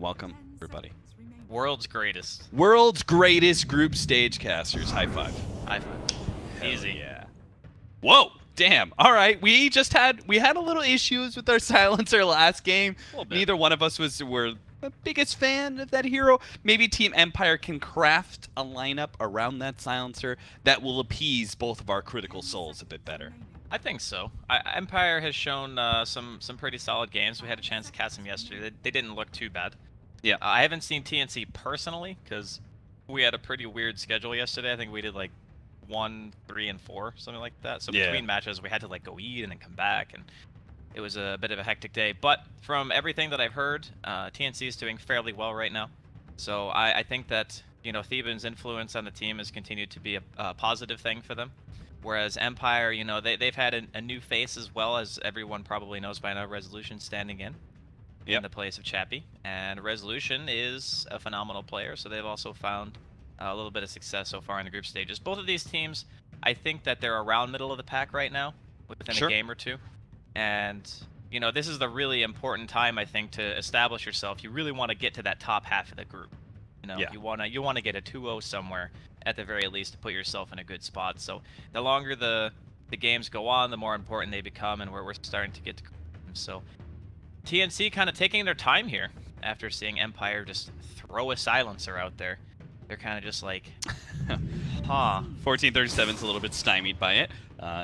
Welcome, everybody. World's greatest. World's greatest group stage casters. High five. High five. Easy. Yeah. Whoa. Damn. All right. We had a little issues with our silencer last game. Neither one of us were the biggest fan of that hero. Maybe Team Empire can craft a lineup around that silencer that will appease both of our critical souls a bit better. I think so. Empire has shown some pretty solid games. We had a chance to cast them yesterday. They didn't look too bad. Yeah. I haven't seen TNC personally because we had a pretty weird schedule yesterday. I think we did like 1, 3, and 4, something like that. So between matches, we had to like go eat and then come back, and it was a bit of a hectic day. But from everything that I've heard, TNC is doing fairly well right now. So I think that, you know, Theban's influence on the team has continued to be a positive thing for them. Whereas Empire, you know, they've had a new face as well, as everyone probably knows by now. Resolution standing in the place of Chappie, and Resolution is a phenomenal player, so they've also found a little bit of success so far in the group stages. Both of these teams, I think that they're around middle of the pack right now, within a game or two. And, you know, this is the really important time, I think, to establish yourself. You really want to get to that top half of the group. You know, you want to get a 2-0 somewhere at the very least to put yourself in a good spot. So the longer the games go on, the more important they become, and we're starting to get to. So TNC kind of taking their time here after seeing Empire just throw a silencer out there. They're kind of just like, huh. 1437's a little bit stymied by it.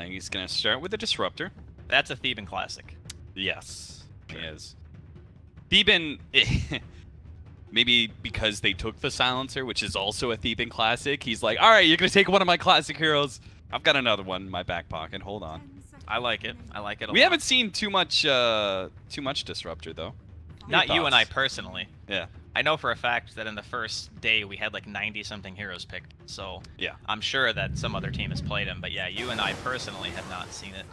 He's going to start with a Disruptor. That's a Theban classic. Yes, he is. Theban, maybe because they took the silencer, which is also a Theban classic, he's like, all right, you're going to take one of my classic heroes. I've got another one in my back pocket. Hold on. I like it. I like it a lot. We haven't seen too much Disruptor, though. Not you and I personally. Yeah. I know for a fact that in the first day we had like 90-something heroes picked. So yeah, I'm sure that some other team has played him. But yeah, you and I personally have not seen it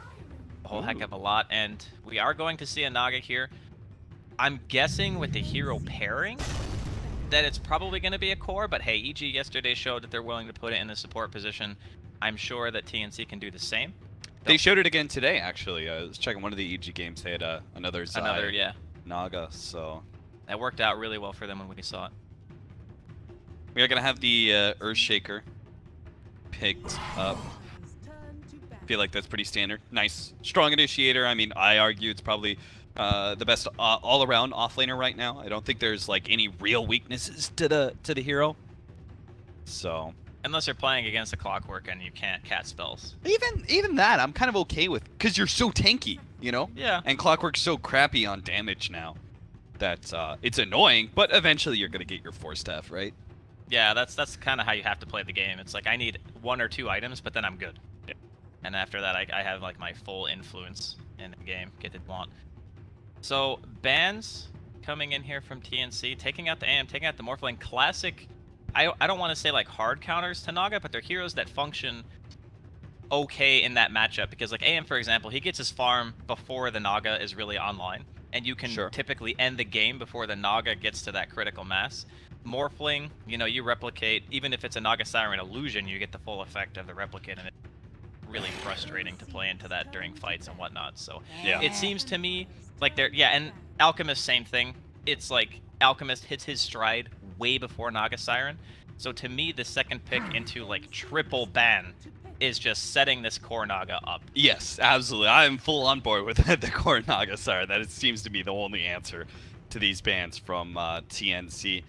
a whole heck of a lot. And we are going to see a Naga here. I'm guessing with the hero pairing that it's probably going to be a core. But hey, EG yesterday showed that they're willing to put it in a support position. I'm sure that TNC can do the same. They showed it again today, actually. I was checking one of the EG games. They had another Naga, so that worked out really well for them when we saw it. We are going to have the Earthshaker picked up. I feel like that's pretty standard. Nice, strong initiator. I mean, I argue it's probably the best all-around offlaner right now. I don't think there's like any real weaknesses to the hero. So unless you're playing against a Clockwork and you can't cast spells. Even that, I'm kind of okay with, because you're so tanky, you know? Yeah. And Clockwork's so crappy on damage now that it's annoying, but eventually you're going to get your 4-staff, right? Yeah, that's kind of how you have to play the game. It's like I need 1 or 2 items, but then I'm good. Yeah. And after that, I have like my full influence in the game, get it want. So, bans coming in here from TNC, taking out the AM, taking out the Morphling. Classic. I don't want to say like hard counters to Naga, but they're heroes that function okay in that matchup, because like AM, for example, he gets his farm before the Naga is really online, and you can typically end the game before the Naga gets to that critical mass. Morphling, you know, you replicate, even if it's a Naga Siren illusion, you get the full effect of the replicate, and it's really frustrating to play into that during fights and whatnot. So yeah, it seems to me like they're, and Alchemist, same thing. It's like Alchemist hits his stride way before Naga Siren. So to me, the second pick into like triple ban is just setting this core Naga up. Yes, absolutely. I'm full on board with the core Naga Siren. That it seems to be the only answer to these bans from TNC.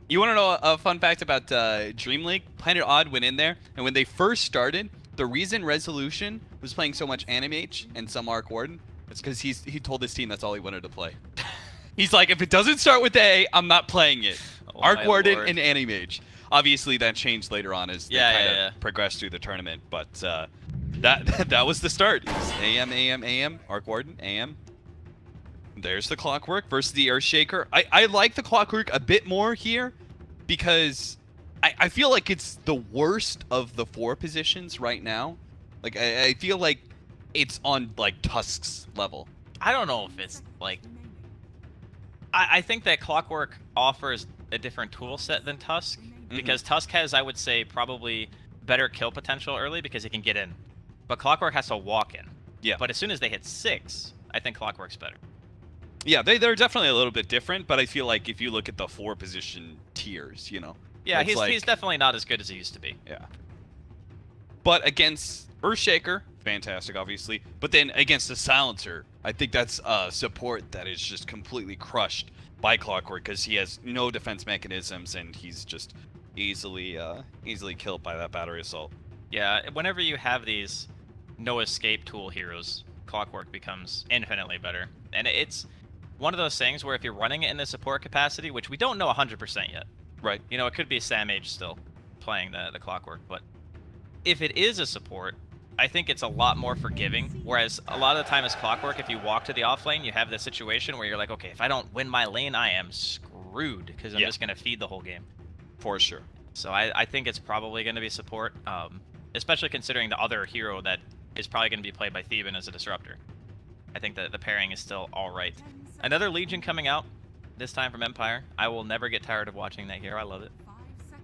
You want to know a fun fact about Dream League? Planet Odd went in there, and when they first started, the reason Resolution was playing so much Animage and some Arc Warden is because he told his team that's all he wanted to play. He's like, if it doesn't start with A, I'm not playing it. Arc Warden and Animage. Obviously, that changed later on as they kind of progressed through the tournament, but that was the start. It was AM, AM, AM, Arc Warden, AM. There's the Clockwork versus the Earthshaker. I like the Clockwork a bit more here because I feel like it's the worst of the 4 positions right now. Like, I feel like it's on, like, Tusk's level. I don't know if it's, like... I think that Clockwork offers a different tool set than Tusk, because Tusk has, I would say, probably better kill potential early because he can get in. But Clockwork has to walk in. Yeah. But as soon as they hit 6, I think Clockwork's better. Yeah, they're definitely a little bit different, but I feel like if you look at the 4-position tiers, you know. Yeah, it's he's definitely not as good as he used to be. Yeah. But against Earthshaker, fantastic, obviously. But then against the Silencer, I think that's support that is just completely crushed by Clockwork because he has no defense mechanisms and he's just easily killed by that battery assault. Yeah, whenever you have these no escape tool heroes, Clockwork becomes infinitely better. And it's one of those things where if you're running it in the support capacity, which we don't know 100% yet. Right. You know, it could be Sam H still playing the Clockwork, but if it is a support, I think it's a lot more forgiving. Whereas a lot of the time as Clockwork, if you walk to the off lane, you have this situation where you're like, okay, if I don't win my lane, I am screwed because I'm just going to feed the whole game. For sure. So I think it's probably going to be support, especially considering the other hero that is probably going to be played by Theban as a disruptor. I think that the pairing is still all right. Another Legion coming out, this time from Empire. I will never get tired of watching that hero. I love it.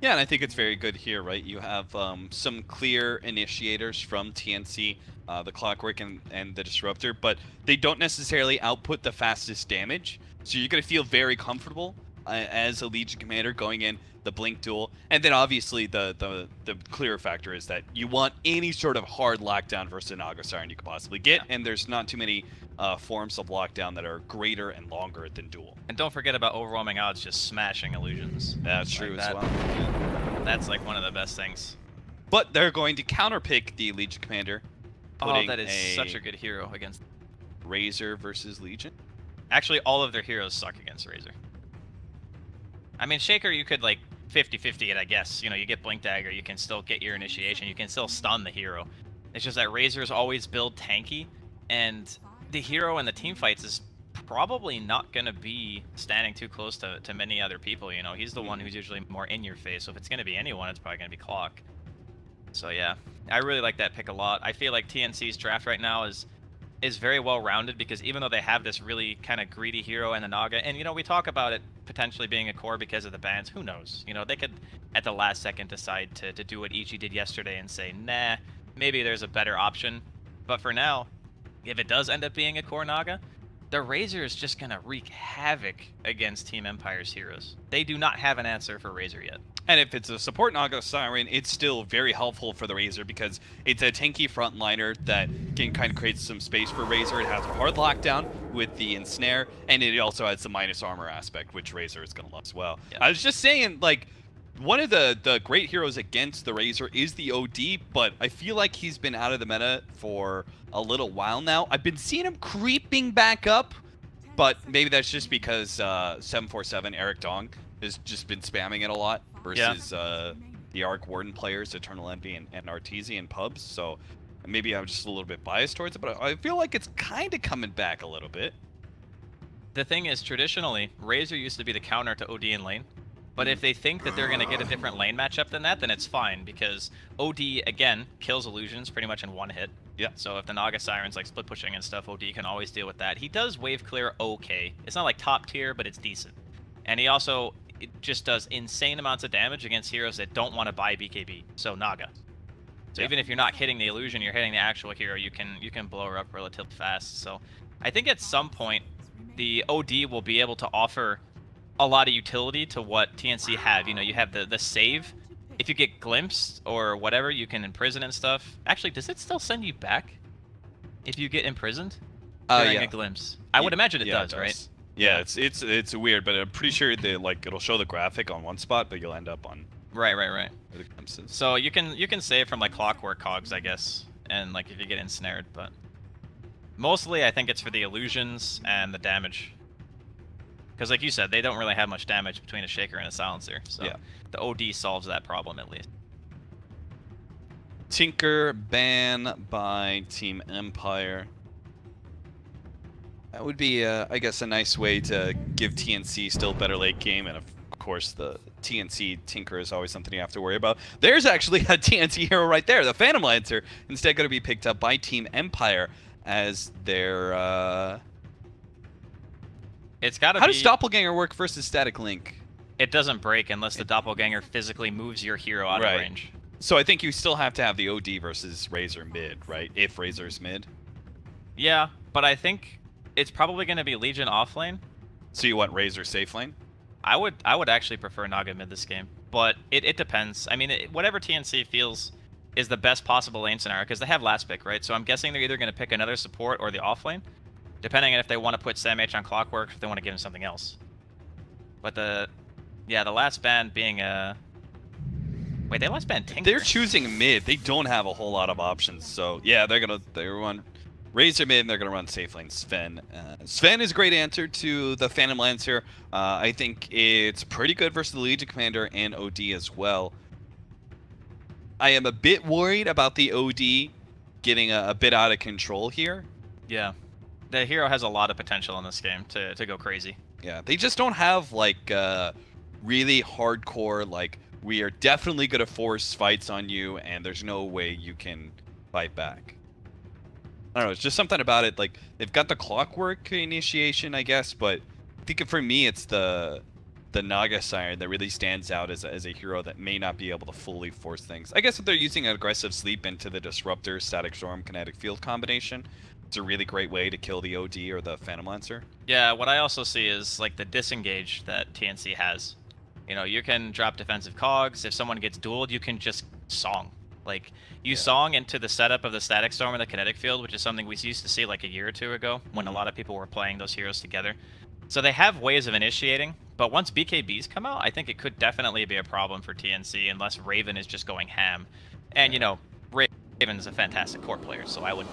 Yeah, and I think it's very good here, right? You have some clear initiators from TNC, the Clockwork and the Disruptor, but they don't necessarily output the fastest damage. So you're going to feel very comfortable as a Legion commander going in the Blink duel. And then obviously the clearer factor is that you want any sort of hard lockdown versus an Naga Siren you could possibly get, and there's not too many forms of lockdown that are greater and longer than duel. And don't forget about overwhelming odds just smashing illusions. That's true as well. That's like one of the best things. But they're going to counterpick the Legion commander. Oh, that is such a good hero against Razor versus Legion. Actually, all of their heroes suck against Razor. I mean, Shaker, you could like 50-50 it, I guess. You know, you get Blink Dagger, you can still get your initiation, you can still stun the hero. It's just that Razors always build tanky, and the hero in the team fights is probably not going to be standing too close to many other people, you know. He's the one who's usually more in your face, so if it's going to be anyone, it's probably going to be Clock. So yeah, I really like that pick a lot. I feel like TNC's draft right now is very well rounded because even though they have this really kind of greedy hero and the Naga, and you know, we talk about it potentially being a core because of the bans, who knows? You know, they could at the last second decide to do what Ichi did yesterday and say, nah, maybe there's a better option. But for now, if it does end up being a core Naga, the Razor is just going to wreak havoc against Team Empire's heroes. They do not have an answer for Razor yet. And if it's a support Naga Siren, it's still very helpful for the Razor because it's a tanky frontliner that can kind of create some space for Razor. It has a hard lockdown with the ensnare, and it also has the minus armor aspect, which Razor is going to love as well. Yeah. I was just saying, like, one of the great heroes against the Razor is the OD, but I feel like he's been out of the meta for a little while now. I've been seeing him creeping back up, but maybe that's just because 747 Eric Dong has just been spamming it a lot versus the Arc Warden players, Eternal Envy and Arteezy and Pubs. So maybe I'm just a little bit biased towards it, but I feel like it's kind of coming back a little bit. The thing is, traditionally, Razor used to be the counter to OD in lane. But if they think that they're going to get a different lane matchup than that, then it's fine, because OD, again, kills illusions pretty much in one hit. Yeah. So if the Naga Siren's like split pushing and stuff, OD can always deal with that. He does wave clear okay. It's not like top tier, but it's decent. And he also just does insane amounts of damage against heroes that don't want to buy BKB, so Naga. So even if you're not hitting the illusion, you're hitting the actual hero, you can blow her up relatively fast. So I think at some point, the OD will be able to offer a lot of utility to what TNC have. You know, you have the save. If you get glimpsed or whatever, you can imprison and stuff. Actually, does it still send you back if you get imprisoned during a glimpse? I would imagine it does, right? Yeah, it's weird, but I'm pretty sure it'll show the graphic on one spot, but you'll end up on right. The glimpses. So you can save from like Clockwork cogs, I guess, and like if you get ensnared, but mostly I think it's for the illusions and the damage. Because like you said, they don't really have much damage between a Shaker and a Silencer. So the OD solves that problem at least. Tinker ban by Team Empire. That would be, I guess, a nice way to give TNC still better late game. And of course, the TNC Tinker is always something you have to worry about. There's actually a TNC hero right there. The Phantom Lancer instead going to be picked up by Team Empire as their... It's gotta How does Doppelganger work versus Static Link? It doesn't break unless the Doppelganger physically moves your hero out of range. So I think you still have to have the OD versus Razor mid, right? If Razor's mid. Yeah, but I think It's probably going to be Legion off lane. So you want Razor safe lane? I would actually prefer Naga mid this game, but it depends. I mean, whatever TNC feels is the best possible lane scenario, because they have last pick, right? So I'm guessing they're either going to pick another support or the off lane, depending on if they want to put Sam H on Clockwork, if they want to give him something else. But the last ban being a... Wait, they last banned Tinker. They're choosing mid. They don't have a whole lot of options. So yeah, they're run Razor mid, and they're gonna run safe lane Sven. Sven is a great answer to the Phantom Lancer. I think it's pretty good versus the Legion Commander and OD as well. I am a bit worried about the OD getting a bit out of control here. Yeah, the hero has a lot of potential in this game to go crazy. Yeah, they just don't have like really hardcore like, we are definitely going to force fights on you, and there's no way you can fight back. I don't know, it's just something about it. Like, they've got the Clockwork initiation, I guess, but I think for me, it's the Naga Siren that really stands out as a hero that may not be able to fully force things. I guess if they're using an aggressive sleep into the Disruptor, Static Storm, Kinetic Field combination, it's a really great way to kill the OD or the Phantom Lancer. Yeah, what I also see is like the disengage that TNC has. You know, you can drop defensive cogs. If someone gets dueled, you can just song. Like, you song into the setup of the Static Storm and the Kinetic Field, which is something we used to see like a year or two ago when a lot of people were playing those heroes together. So they have ways of initiating, but once BKBs come out, I think it could definitely be a problem for TNC unless Raven is just going ham. And, you know, Raven is a fantastic core player, so I would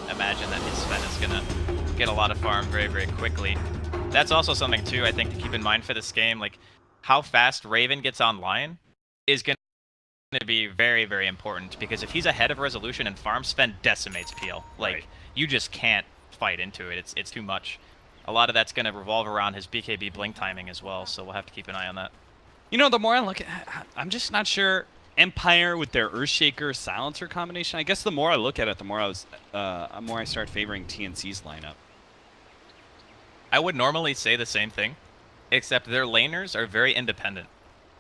imagine that his Sven is going to get a lot of farm very, very quickly. That's also something, too, I think, to keep in mind for this game. Like, how fast Raven gets online is going to be very, very important, because if he's ahead of resolution and farm, Sven decimates PL. Like, you just can't fight into it. It's too much. A lot of that's going to revolve around his BKB blink timing as well, so we'll have to keep an eye on that. You know, the more I look at, I'm just not sure. Empire with their Earthshaker Silencer combination. I guess the more I look at it, the more I start favoring TNC's lineup. I would normally say the same thing, except their laners are very independent.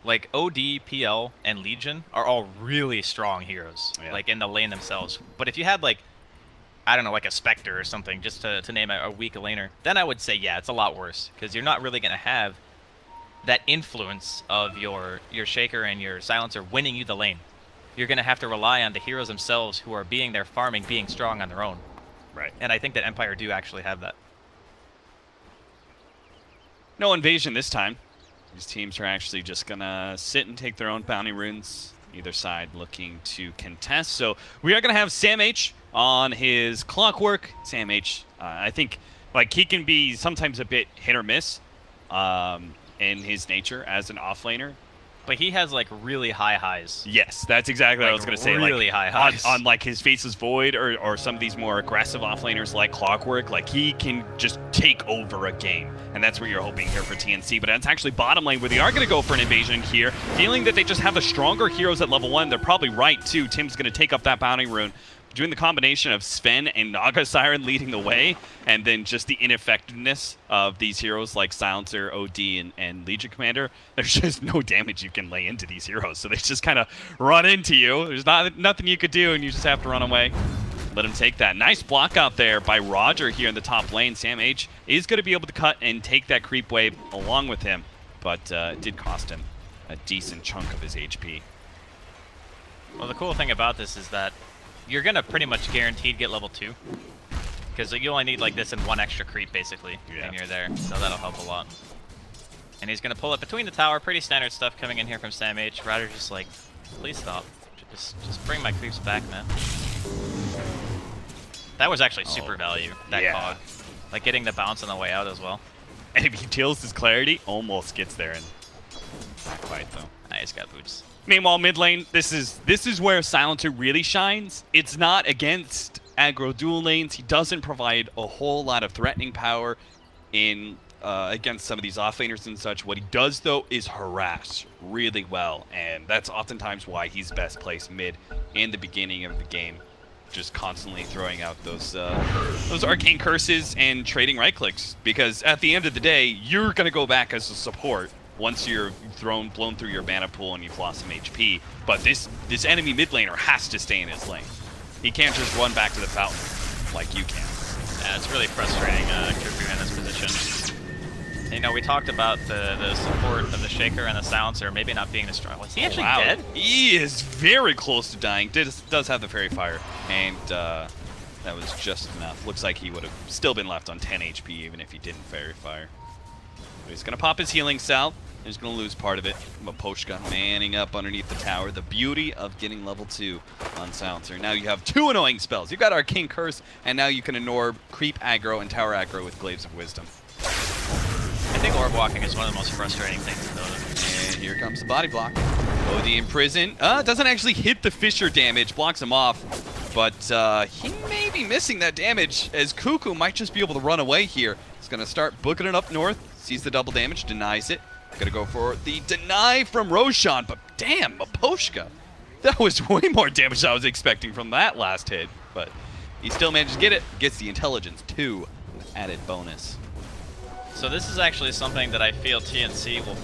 Like, OD, PL, and Legion are all really strong heroes, like in the lane themselves. But if you had, like, I don't know, like a Spectre or something, just to name a weak laner, then I would say, yeah, it's a lot worse, because you're not really going to have that influence of your Shaker and your Silencer winning you the lane. You're going to have to rely on the heroes themselves who are being there farming, being strong on their own. Right. And I think that Empire do actually have that. No invasion this time. These teams are actually just going to sit and take their own bounty runes, either side looking to contest. So we are going to have Sam H on his Clockwork. Sam H, I think, like, he can be sometimes a bit hit or miss in his nature as an offlaner. But he has, like, really high highs. Yes, that's exactly what I was going to say. Really like, high highs. On like, his Faceless Void or some of these more aggressive offlaners like Clockwork, like, he can just take over a game. And that's what you're hoping here for TNC. But that's actually bottom lane where they are going to go for an invasion here. Feeling that they just have the stronger heroes at level 1. They're probably right, too. Tim's going to take up that bounty rune. Doing the combination of Sven and Naga Siren leading the way, and then just the ineffectiveness of these heroes like Silencer, OD, and Legion Commander. There's just no damage you can lay into these heroes, so they just kind of run into you. There's nothing you could do, and you just have to run away. Let him take that. Nice block out there by Roger here in the top lane. Sam H is going to be able to cut and take that creep wave along with him, but it did cost him a decent chunk of his HP. Well, the cool thing about this is that you're going to pretty much guaranteed get level 2. Because you only need like this and one extra creep, basically, and you're there. So that'll help a lot. And he's going to pull it between the tower. Pretty standard stuff coming in here from Sam H. Ryder's just like, please stop. Just bring my creeps back, man. That was actually super value, that cog. Like, getting the bounce on the way out as well. And if he kills his clarity, almost gets there. And not quite, though. Nice, got boots. Meanwhile, mid lane, this is where Silencer really shines. It's not against aggro dual lanes. He doesn't provide a whole lot of threatening power in against some of these offlaners and such. What he does, though, is harass really well, and that's oftentimes why he's best placed mid in the beginning of the game, just constantly throwing out those arcane curses and trading right clicks. Because at the end of the day, you're gonna go back as a support once you're blown through your mana pool and you've lost some HP. But this enemy mid laner has to stay in his lane. He can't just run back to the fountain like you can. Yeah, it's really frustrating, Cuckoo in this position. You know, we talked about the support of the Shaker and the Silencer maybe not being as strong. Was he actually dead? He is very close to dying. Does have the Fairy Fire, and that was just enough. Looks like he would have still been left on 10 HP even if he didn't Fairy Fire. But he's going to pop his healing salve. He's going to lose part of it. Miposhka manning up underneath the tower. The beauty of getting level 2 on Silencer. Now you have 2 annoying spells. You've got Arcane Curse, and now you can ignore creep aggro and tower aggro with Glaives of Wisdom. I think orb walking is one of the most frustrating things in Dota. And here comes the body block. OD in prison. Doesn't actually hit the Fissure damage, blocks him off. But he may be missing that damage, as Cuckoo might just be able to run away here. He's going to start booking it up north. Sees the double damage, denies it. Gonna go for the deny from Roshan, but damn, Miposhka. That was way more damage than I was expecting from that last hit. But he still managed to get it. Gets the intelligence 2 added bonus. So this is actually something that I feel TNC will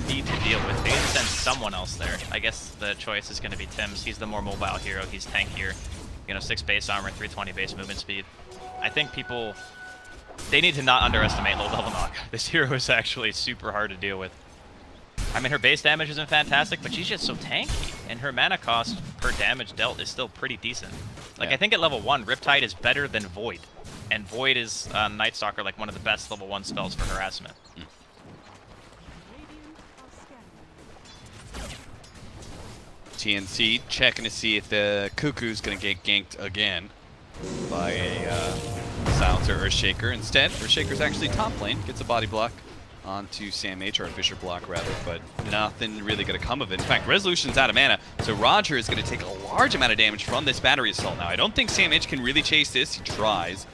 need to deal with. They need to send someone else there. I guess the choice is going to be Tim's. He's the more mobile hero. He's tankier. You know, 6 base armor, 320 base movement speed. I think people... They need to not underestimate low-level Naga. This hero is actually super hard to deal with. I mean, her base damage isn't fantastic, but she's just so tanky. And her mana cost per damage dealt is still pretty decent. Like, yeah. I think at level 1, Riptide is better than Void. And Void is, Night Stalker, like one of the best level 1 spells for harassment. TNC checking to see if the Cuckoo's going to get ganked again by a Silencer or Shaker. Instead, Shaker's actually top lane, gets a body block onto Sam H, or a Fissure block rather, but nothing really going to come of it. In fact, Resolution's out of mana, so Roger is going to take a large amount of damage from this battery assault. Now, I don't think Sam H can really chase this. He tries,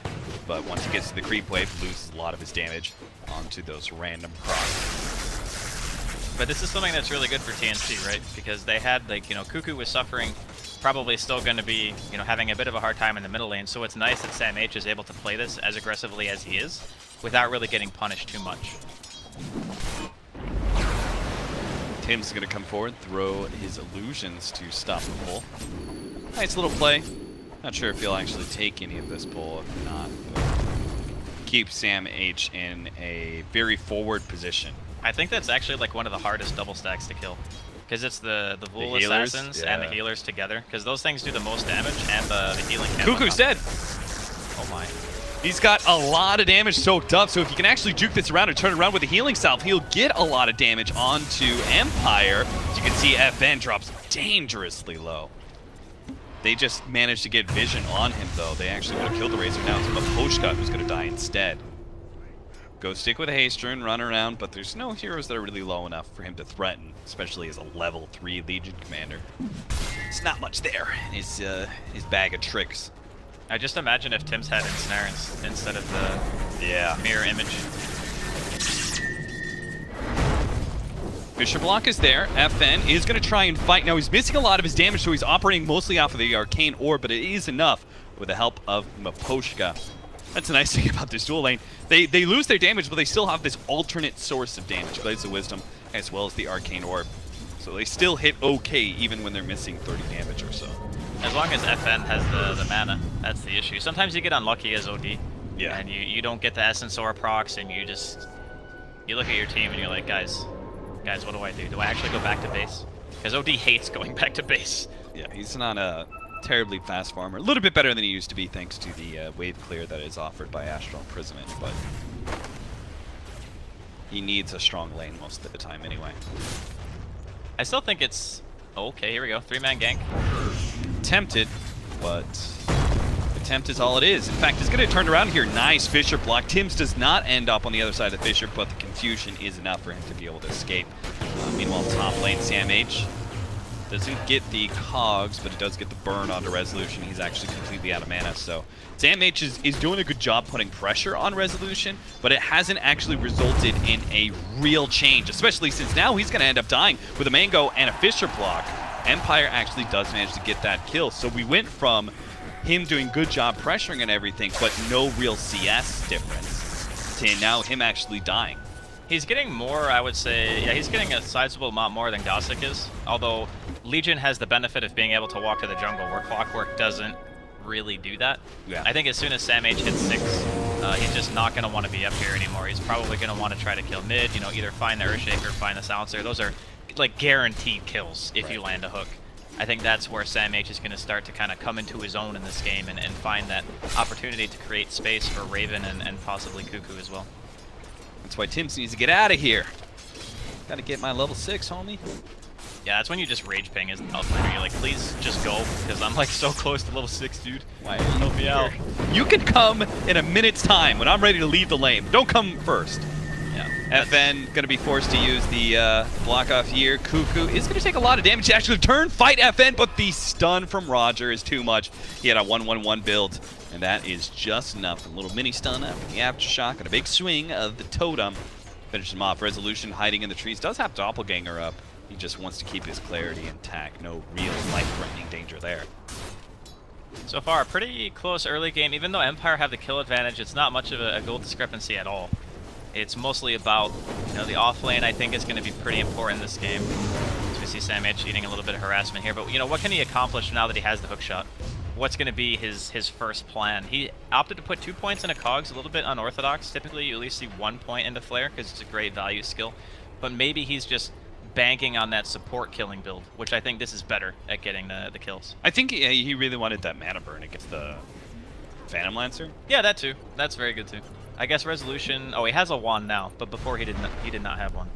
but once he gets to the creep wave, loses a lot of his damage onto those random crops. But this is something that's really good for TNC, right? Because they had, like, you know, Cuckoo was suffering, probably still going to be, you know, having a bit of a hard time in the middle lane, so it's nice that Sam H is able to play this as aggressively as he is, without really getting punished too much. Tim's going to come forward, throw his illusions to stop the pull. Nice little play. Not sure if he'll actually take any of this pull. If not, keep Sam H in a very forward position. I think that's actually like one of the hardest double stacks to kill. Because it's the Vul Assassins and the healers together. Because those things do the most damage and the healing can. Cuckoo's dead! Oh my. He's got a lot of damage soaked up, so if you can actually juke this around and turn it around with a healing salve, he'll get a lot of damage onto Empire. As you can see, FN drops dangerously low. They just managed to get vision on him, though. They actually would have killed the Razor. Now it's Miposhka who's going to die instead. Go stick with a haste rune, run around, but there's no heroes that are really low enough for him to threaten, especially as a level 3 Legion commander. It's not much there in his bag of tricks. I just imagine if Tim's had Ensnare instead of the mirror image. Fissure block is there. FN is going to try and fight. Now he's missing a lot of his damage, so he's operating mostly off of the Arcane Orb, but it is enough with the help of Miposhka. That's the nice thing about this dual lane. They lose their damage, but they still have this alternate source of damage, Blades of Wisdom, as well as the Arcane Orb. So they still hit okay, even when they're missing 30 damage or so. As long as FN has the mana, that's the issue. Sometimes you get unlucky as OD, and you don't get the Essence or procs, and you look at your team and you're like, guys, what do I do? Do I actually go back to base? Because OD hates going back to base. Yeah, he's not a terribly fast farmer. A little bit better than he used to be, thanks to the wave clear that is offered by Astral Imprisonment, but he needs a strong lane most of the time anyway. I still think it's... Okay, here we go. 3-man gank. Tempted, but attempt is all it is. In fact, he's going to turn around here. Nice Fissure block. Tim's does not end up on the other side of the Fissure, but the confusion is enough for him to be able to escape. Meanwhile, top lane, Sam H doesn't get the cogs, but it does get the burn onto Resolution. He's actually completely out of mana, so Sam H is doing a good job putting pressure on Resolution, but it hasn't actually resulted in a real change, especially since now he's going to end up dying with a Mango and a Fissure block. Empire actually does manage to get that kill, so we went from him doing good job pressuring and everything, but no real CS difference, to now him actually dying. He's getting more, I would say, yeah, he's getting a sizable amount more than Gossick is, although Legion has the benefit of being able to walk to the jungle, where Clockwork doesn't really do that. Yeah. I think as soon as Sam H hits 6, he's just not going to want to be up here anymore. He's probably going to want to try to kill mid, you know, either find the Earthshaker, find the Silencer. Those are like guaranteed kills if you land a hook. I think that's where Sam H is going to start to kind of come into his own in this game and find that opportunity to create space for Raven and possibly Cuckoo as well. That's why Tim's needs to get out of here. Gotta get my level 6, homie. Yeah, that's when you just rage ping as the outlander. You're like, please just go, because I'm like so close to level 6, dude. Why help me out? You can come in a minute's time when I'm ready to leave the lane. Don't come first. Yeah. FN gonna be forced to use the block off here. Cuckoo is gonna take a lot of damage to actually turn, fight FN, but the stun from Roger is too much. He had a 1-1-1 build, and that is just enough. A little mini stun after the aftershock and a big swing of the totem. Finishes him off. Resolution hiding in the trees. Does have Doppelganger up. He just wants to keep his clarity intact. No real life-threatening danger there. So far, pretty close early game. Even though Empire have the kill advantage, it's not much of a goal discrepancy at all. It's mostly about, you know, the off lane. I think is going to be pretty important in this game. So we see Sam H eating a little bit of harassment here, but you know, what can he accomplish now that he has the hook shot? What's going to be his first plan? He opted to put 2 points into Cogs, a little bit unorthodox. Typically, you at least see 1 point into Flare because it's a great value skill. But maybe he's just banking on that support killing build, which I think this is better at getting the kills. I think he really wanted that mana burn against the Phantom Lancer. Yeah, that too. That's very good too. I guess Resolution. Oh, he has a wand now, but before he did not have one.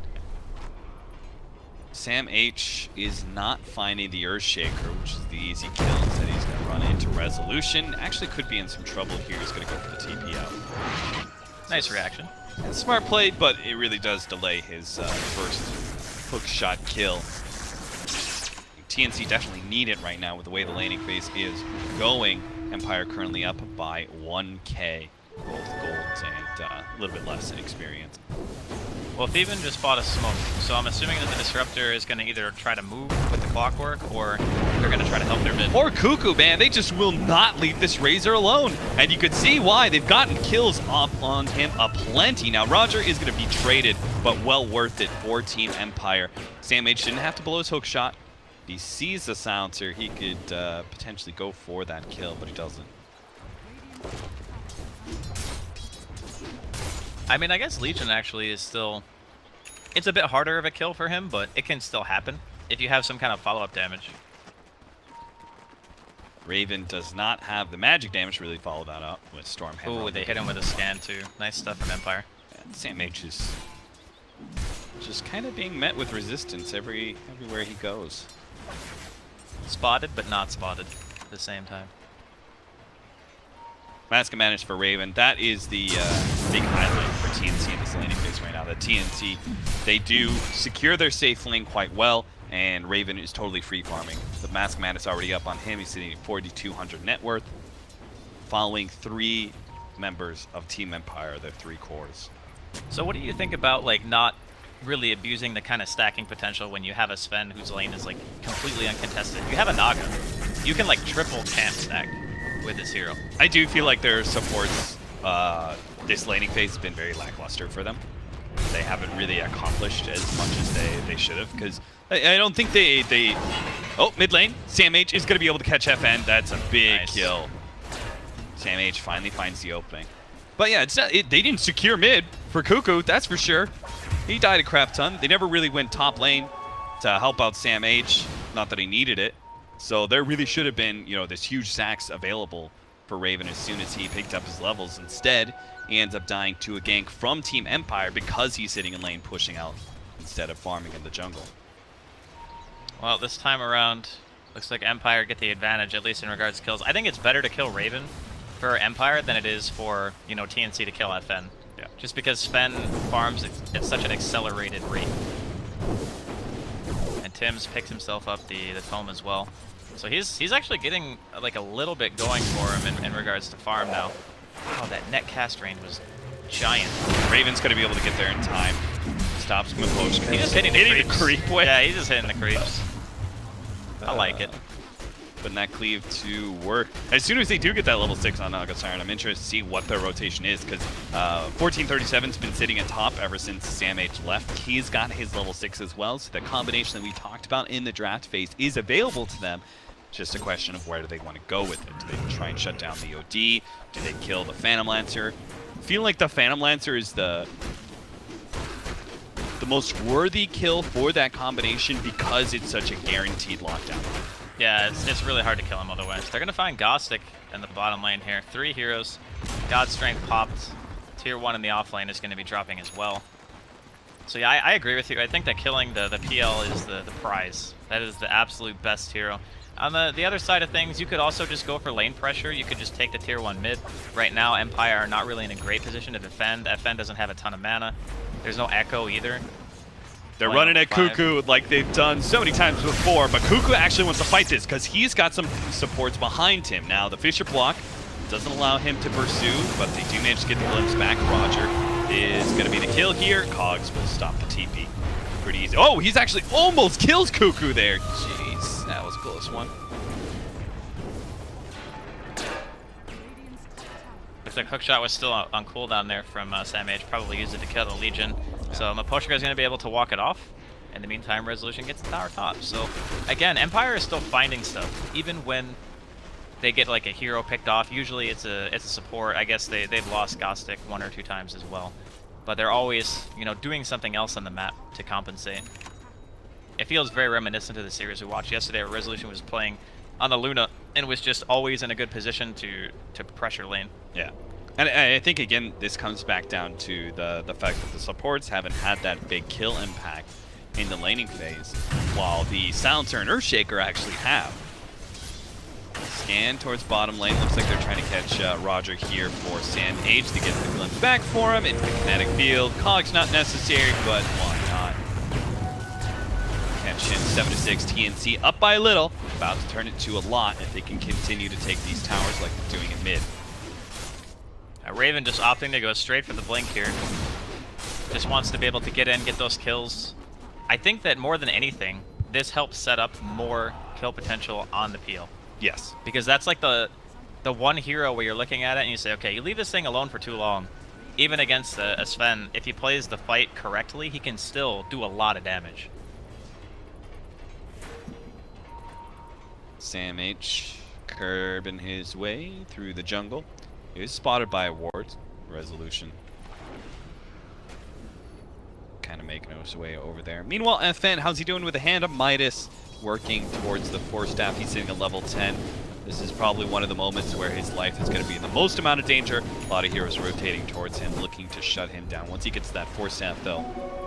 Sam H is not finding the Earthshaker, which is the easy kill. Instead, he's going to run into Resolution. Actually, could be in some trouble here. He's going to go for the TP out. Nice reaction. And smart play, but it really does delay his first hook shot kill. TNC definitely need it right now with the way the laning phase is going. Empire currently up by 1k gold and a little bit less in experience. Well, Thievin just bought a smoke, so I'm assuming that the Disruptor is going to either try to move with the Clockwork, or they're going to try to help their mid. Or Cuckoo, man, they just will not leave this Razor alone. And you could see why. They've gotten kills up on him aplenty. Now, Roger is going to be traded, but well worth it for Team Empire. Sam H didn't have to blow his hook shot. He sees the silencer. He could potentially go for that kill, but he doesn't. I mean, I guess Legion actually is still... It's a bit harder of a kill for him, but it can still happen if you have some kind of follow-up damage. Raven does not have the magic damage to really follow that up with Stormhammer. Ooh, they hit him with a scan too. Nice stuff from Empire. And Sam H is just kind of being met with resistance everywhere he goes. Spotted, but not spotted at the same time. Mask managed for Raven. That is the big highlight for TNC in this laning phase right now. The TNC, they do secure their safe lane quite well, and Raven is totally free farming. The Mask Man is already up on him. He's sitting at 4,200 net worth, following 3 members of Team Empire, their 3 cores. So what do you think about like not really abusing the kind of stacking potential when you have a Sven whose lane is like completely uncontested? You have a Naga. You can like triple camp stack with this hero. I do feel like their supports, this laning phase has been very lackluster for them. They haven't really accomplished as much as they should have, because I don't think they... Oh, mid lane. Sam H is going to be able to catch FN. That's a big kill. Sam H finally finds the opening. But yeah, it's not, they didn't secure mid for Cuckoo, that's for sure. He died a crap ton. They never really went top lane to help out Sam H. Not that he needed it. So there really should have been, you know, this huge sacks available for Raven as soon as he picked up his levels. Instead, he ends up dying to a gank from Team Empire because he's sitting in lane pushing out instead of farming in the jungle. Well, this time around, looks like Empire get the advantage, at least in regards to kills. I think it's better to kill Raven for Empire than it is for, you know, TNC to kill FN. Yeah. Just because Sven farms at such an accelerated rate. And Tim's picked himself up the tome as well. So he's actually getting like a little bit going for him in regards to farm now. Oh, that net cast range was giant. Raven's going to be able to get there in time. Stops him with Posh. He's just hitting the creep way. Yeah, he's just hitting the creeps. I like it. Putting that cleave to work. As soon as they do get that level 6 on Naga Siren, I'm interested to see what their rotation is, because 1437's been sitting atop ever since Sam H left. He's got his level 6 as well, so the combination that we talked about in the draft phase is available to them. It's just a question of where do they want to go with it. Do they try and shut down the OD? Do they kill the Phantom Lancer? I feel like the Phantom Lancer is the most worthy kill for that combination because it's such a guaranteed lockdown. Yeah, it's really hard to kill him otherwise. They're going to find Gostic in the bottom lane here. 3 heroes. God Strength popped. Tier 1 in the off lane is going to be dropping as well. So yeah, I agree with you. I think that killing the PL is the prize. That is the absolute best hero. On the other side of things, you could also just go for lane pressure. You could just take the tier 1 mid. Right now, Empire are not really in a great position to defend. FN doesn't have a ton of mana. There's no Echo either. They're running at Cuckoo like they've done so many times before, but Cuckoo actually wants to fight this because he's got some supports behind him. Now, the Fisher block doesn't allow him to pursue, but they do manage to get the glimpse back. Roger is going to be the kill here. Cogs will stop the TP. Pretty easy. Oh, he's actually almost kills Cuckoo there. Jeez, that was a close one. Looks like Hookshot was still on cooldown there from Sam H. Probably used it to kill the Legion. So Maposhka is going to be able to walk it off. In the meantime, Resolution gets the tower top. So again, Empire is still finding stuff, even when they get like a hero picked off. Usually it's a support. I guess they've lost Gostic 1 or 2 times as well, but they're always, you know, doing something else on the map to compensate. It feels very reminiscent of the series we watched yesterday, where Resolution was playing on the Luna and was just always in a good position to pressure lane. Yeah. And I think, again, this comes back down to the fact that the supports haven't had that big kill impact in the laning phase, while the Silencer and Earthshaker actually have. Scan towards bottom lane. Looks like they're trying to catch Roger here for Sam H to get the glimpse back for him into the kinetic field. Cog's not necessary, but why not? Catch him. 7-6 TNC up by a little. About to turn it to a lot if they can continue to take these towers like they're doing in mid. Raven just opting to go straight for the blink here. Just wants to be able to get in, get those kills. I think that more than anything, this helps set up more kill potential on the PL. Yes. Because that's like the one hero where you're looking at it and you say, okay, you leave this thing alone for too long. Even against a Sven, if he plays the fight correctly, he can still do a lot of damage. Sam H curbing his way through the jungle. He is spotted by a ward. Resolution kind of making his way over there. Meanwhile, FN, how's he doing with the hand of Midas? Working towards the Force Staff. He's sitting at level 10. This is probably one of the moments where his life is going to be in the most amount of danger. A lot of heroes rotating towards him, looking to shut him down. Once he gets that Force Staff, though,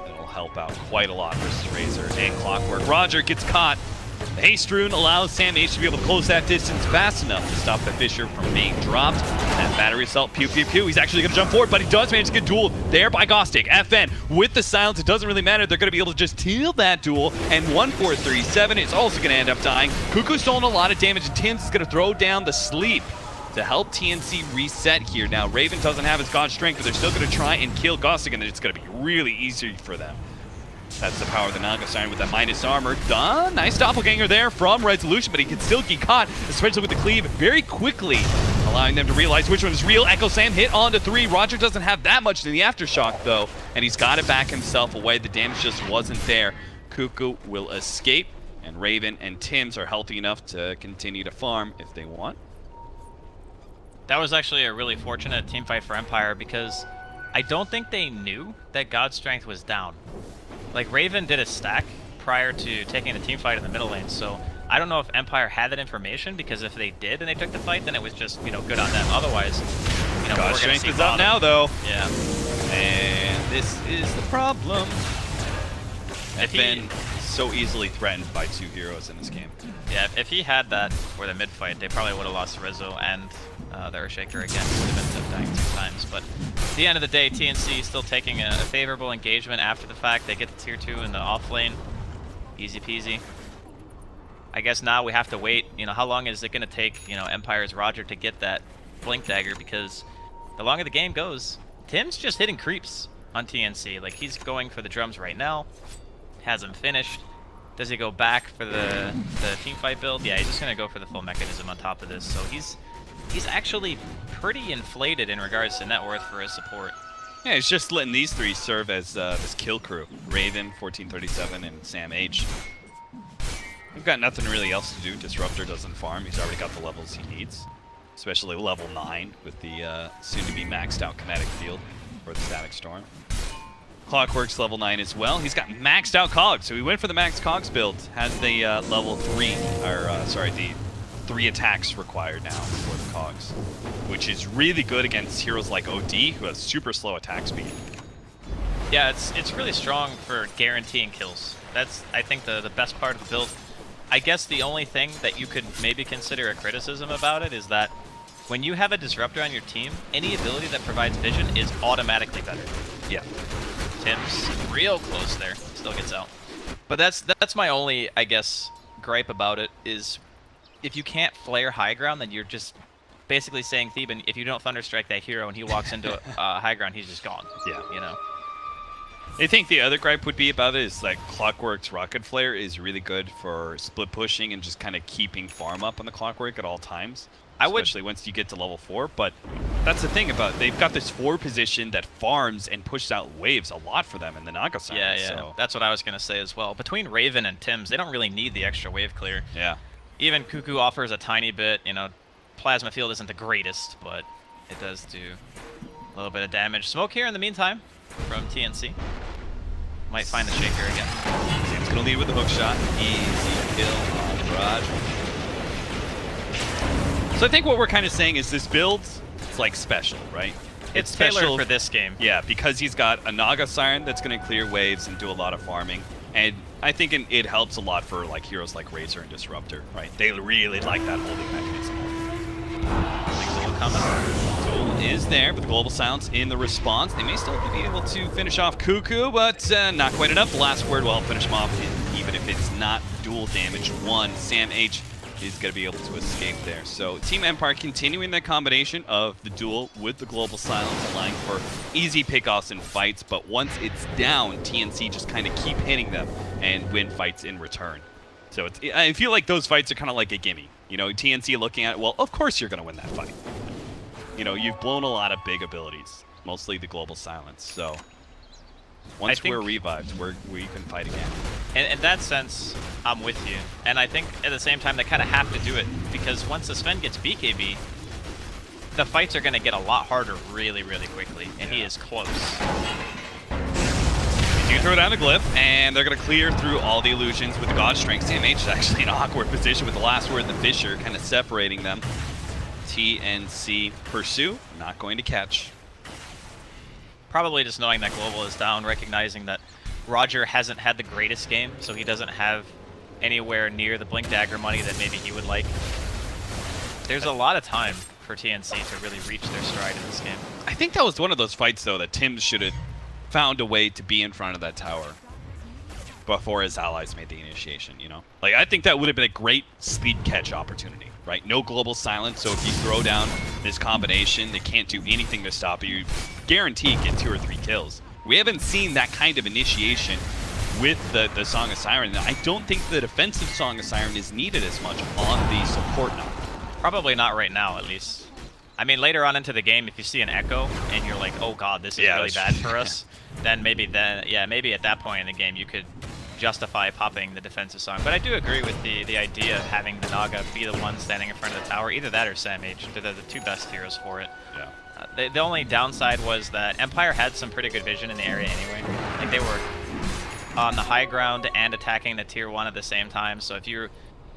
it'll help out quite a lot versus Razor and Clockwork. Roger gets caught. The Haste Rune allows Sam H to be able to close that distance fast enough to stop the Fisher from being dropped. That battery assault, pew pew pew. He's actually going to jump forward, but he does manage to get dueled there by Gostic. FN with the silence, it doesn't really matter. They're going to be able to just steal that duel, and 1-4-3-7 is also going to end up dying. Cuckoo's stolen a lot of damage, and Tim's is going to throw down the sleep to help TNC reset here. Now, Raven doesn't have his God Strength, but they're still going to try and kill Gostic, and it's going to be really easy for them. That's the power of the Naga Siren with that minus armor. Done. Nice doppelganger there from Resolution, but he can still get caught, especially with the cleave very quickly, allowing them to realize which one is real. Echo Sam hit onto 3. Roger doesn't have that much in the aftershock, though, and he's got to back himself away. The damage just wasn't there. Cuckoo will escape, and Raven and Tims are healthy enough to continue to farm if they want. That was actually a really fortunate teamfight for Empire because I don't think they knew that God Strength was down. Like, Raven did a stack prior to taking the team fight in the middle lane, so I don't know if Empire had that information, because if they did and they took the fight, then it was just, you know, good on them. Otherwise, you know, God Strength is up now, though. Yeah. And this is the problem. I've been so easily threatened by 2 heroes in this game. Yeah, if he had that for the mid fight, they probably would have lost Rizzo and the Earthshaker again. Would have ended up dying 2 times. But at the end of the day, TNC is still taking a favorable engagement after the fact. They get the tier 2 in the off lane. Easy peasy. I guess now we have to wait. You know, how long is it going to take, you know, Empire's Roger to get that Blink Dagger? Because the longer the game goes, Tim's just hitting creeps on TNC. Like, he's going for the drums right now. Has him finished. Does he go back for the team fight build? Yeah, he's just going to go for the full mechanism on top of this. So he's actually pretty inflated in regards to net worth for his support. Yeah, he's just letting these 3 serve as this kill crew. Raven, 1437, and Sam H. We've got nothing really else to do. Disruptor doesn't farm. He's already got the levels he needs, especially level 9 with the soon-to-be maxed out kinetic field for the Static Storm. Clockwork's level 9 as well. He's got maxed out cogs, so he went for the max cogs build. Has the level 3, or sorry, the 3 attacks required now for the cogs, which is really good against heroes like OD, who has super slow attack speed. Yeah, it's really strong for guaranteeing kills. That's, I think, the best part of the build. I guess the only thing that you could maybe consider a criticism about it is that when you have a disruptor on your team, any ability that provides vision is automatically better. Yeah. Tim's real close there, still gets out. But that's my only, I guess, gripe about it is if you can't flare high ground, then you're just basically saying Theban, if you don't Thunderstrike that hero and he walks into high ground, he's just gone. Yeah. You know? I think the other gripe would be about it is like Clockwork's Rocket Flare is really good for split pushing and just kind of keeping farm up on the Clockwork at all times. Especially once you get to level 4, but that's the thing about they've got this 4 position that farms and pushes out waves a lot for them in the Naga side. Yeah, yeah. So. That's what I was going to say as well. Between Raven and Tim's, they don't really need the extra wave clear. Yeah. Even Cuckoo offers a tiny bit, you know, Plasma Field isn't the greatest, but it does do a little bit of damage. Smoke here in the meantime from TNC. Might find the Shaker again. Sam's going to lead with the hook shot. Easy kill on Barrage. So I think what we're kind of saying is this build, it's like special, right? It's special tailored for this game. Yeah, because he's got a Naga Siren that's going to clear waves and do a lot of farming. And I think it helps a lot for like heroes like Razor and Disruptor, right? They really like that holding mechanism. Duel coming. Duel is there with Global Silence in the response. They may still be able to finish off Cuckoo, but not quite enough. The last word will help finish him off, even if it's not dual damage. Sam H is going to be able to escape there. So Team Empire continuing that combination of the duel with the Global Silence, allowing for easy pickoffs and fights, but once it's down, TNC just kind of keep hitting them and win fights in return. So I feel like those fights are kind of like a gimme. You know, TNC looking at, well, of course you're going to win that fight. You know, you've blown a lot of big abilities, mostly the Global Silence. So once we're revived, we can fight again. In that sense, I'm with you. And I think at the same time, they kind of have to do it, because once the Sven gets BKB, the fights are going to get a lot harder really, really quickly, and he is close. You throw down a glyph, and they're going to clear through all the illusions with the God Strength. CMH is actually in an awkward position with the last word, the Fissure, kind of separating them. TNC pursue, not going to catch. Probably just knowing that Global is down, recognizing that Roger hasn't had the greatest game, so he doesn't have anywhere near the Blink Dagger money that maybe he would like. There's a lot of time for TNC to really reach their stride in this game. I think that was one of those fights, though, that Tim should have found a way to be in front of that tower before his allies made the initiation, you know? Like, I think that would have been a great sleep catch opportunity, right? No Global Silence, so if you throw down this combination, they can't do anything to stop you. Guaranteed get 2 or 3 kills. We haven't seen that kind of initiation with the Song of Siren. I don't think the defensive Song of Siren is needed as much on the support now. Probably not right now, at least. I mean, later on into the game, if you see an Echo and you're like, oh god, this is really bad for us, then maybe at that point in the game you could justify popping the defensive Song. But I do agree with the idea of having the Naga be the one standing in front of the tower. Either that or Sam H. They're the 2 best heroes for it. Yeah. The only downside was that Empire had some pretty good vision in the area anyway. Like, they were on the high ground and attacking the tier 1 at the same time, so if you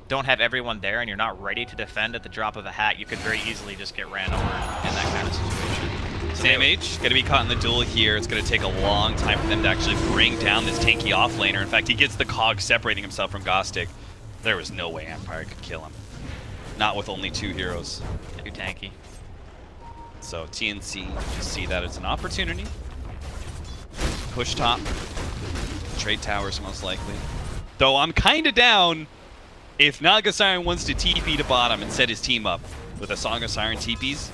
don't have everyone there and you're not ready to defend at the drop of a hat, you could very easily just get ran over in that kind of situation. Sam H going to be caught in the duel here. It's going to take a long time for them to actually bring down this tanky offlaner. In fact, he gets the cog separating himself from Gostic. There was no way Empire could kill him. Not with only 2 heroes. Too tanky. So TNC just see that as an opportunity. Push top. Trade towers most likely. Though I'm kind of down if Naga Siren wants to TP to bottom and set his team up with a Song of Siren TPs.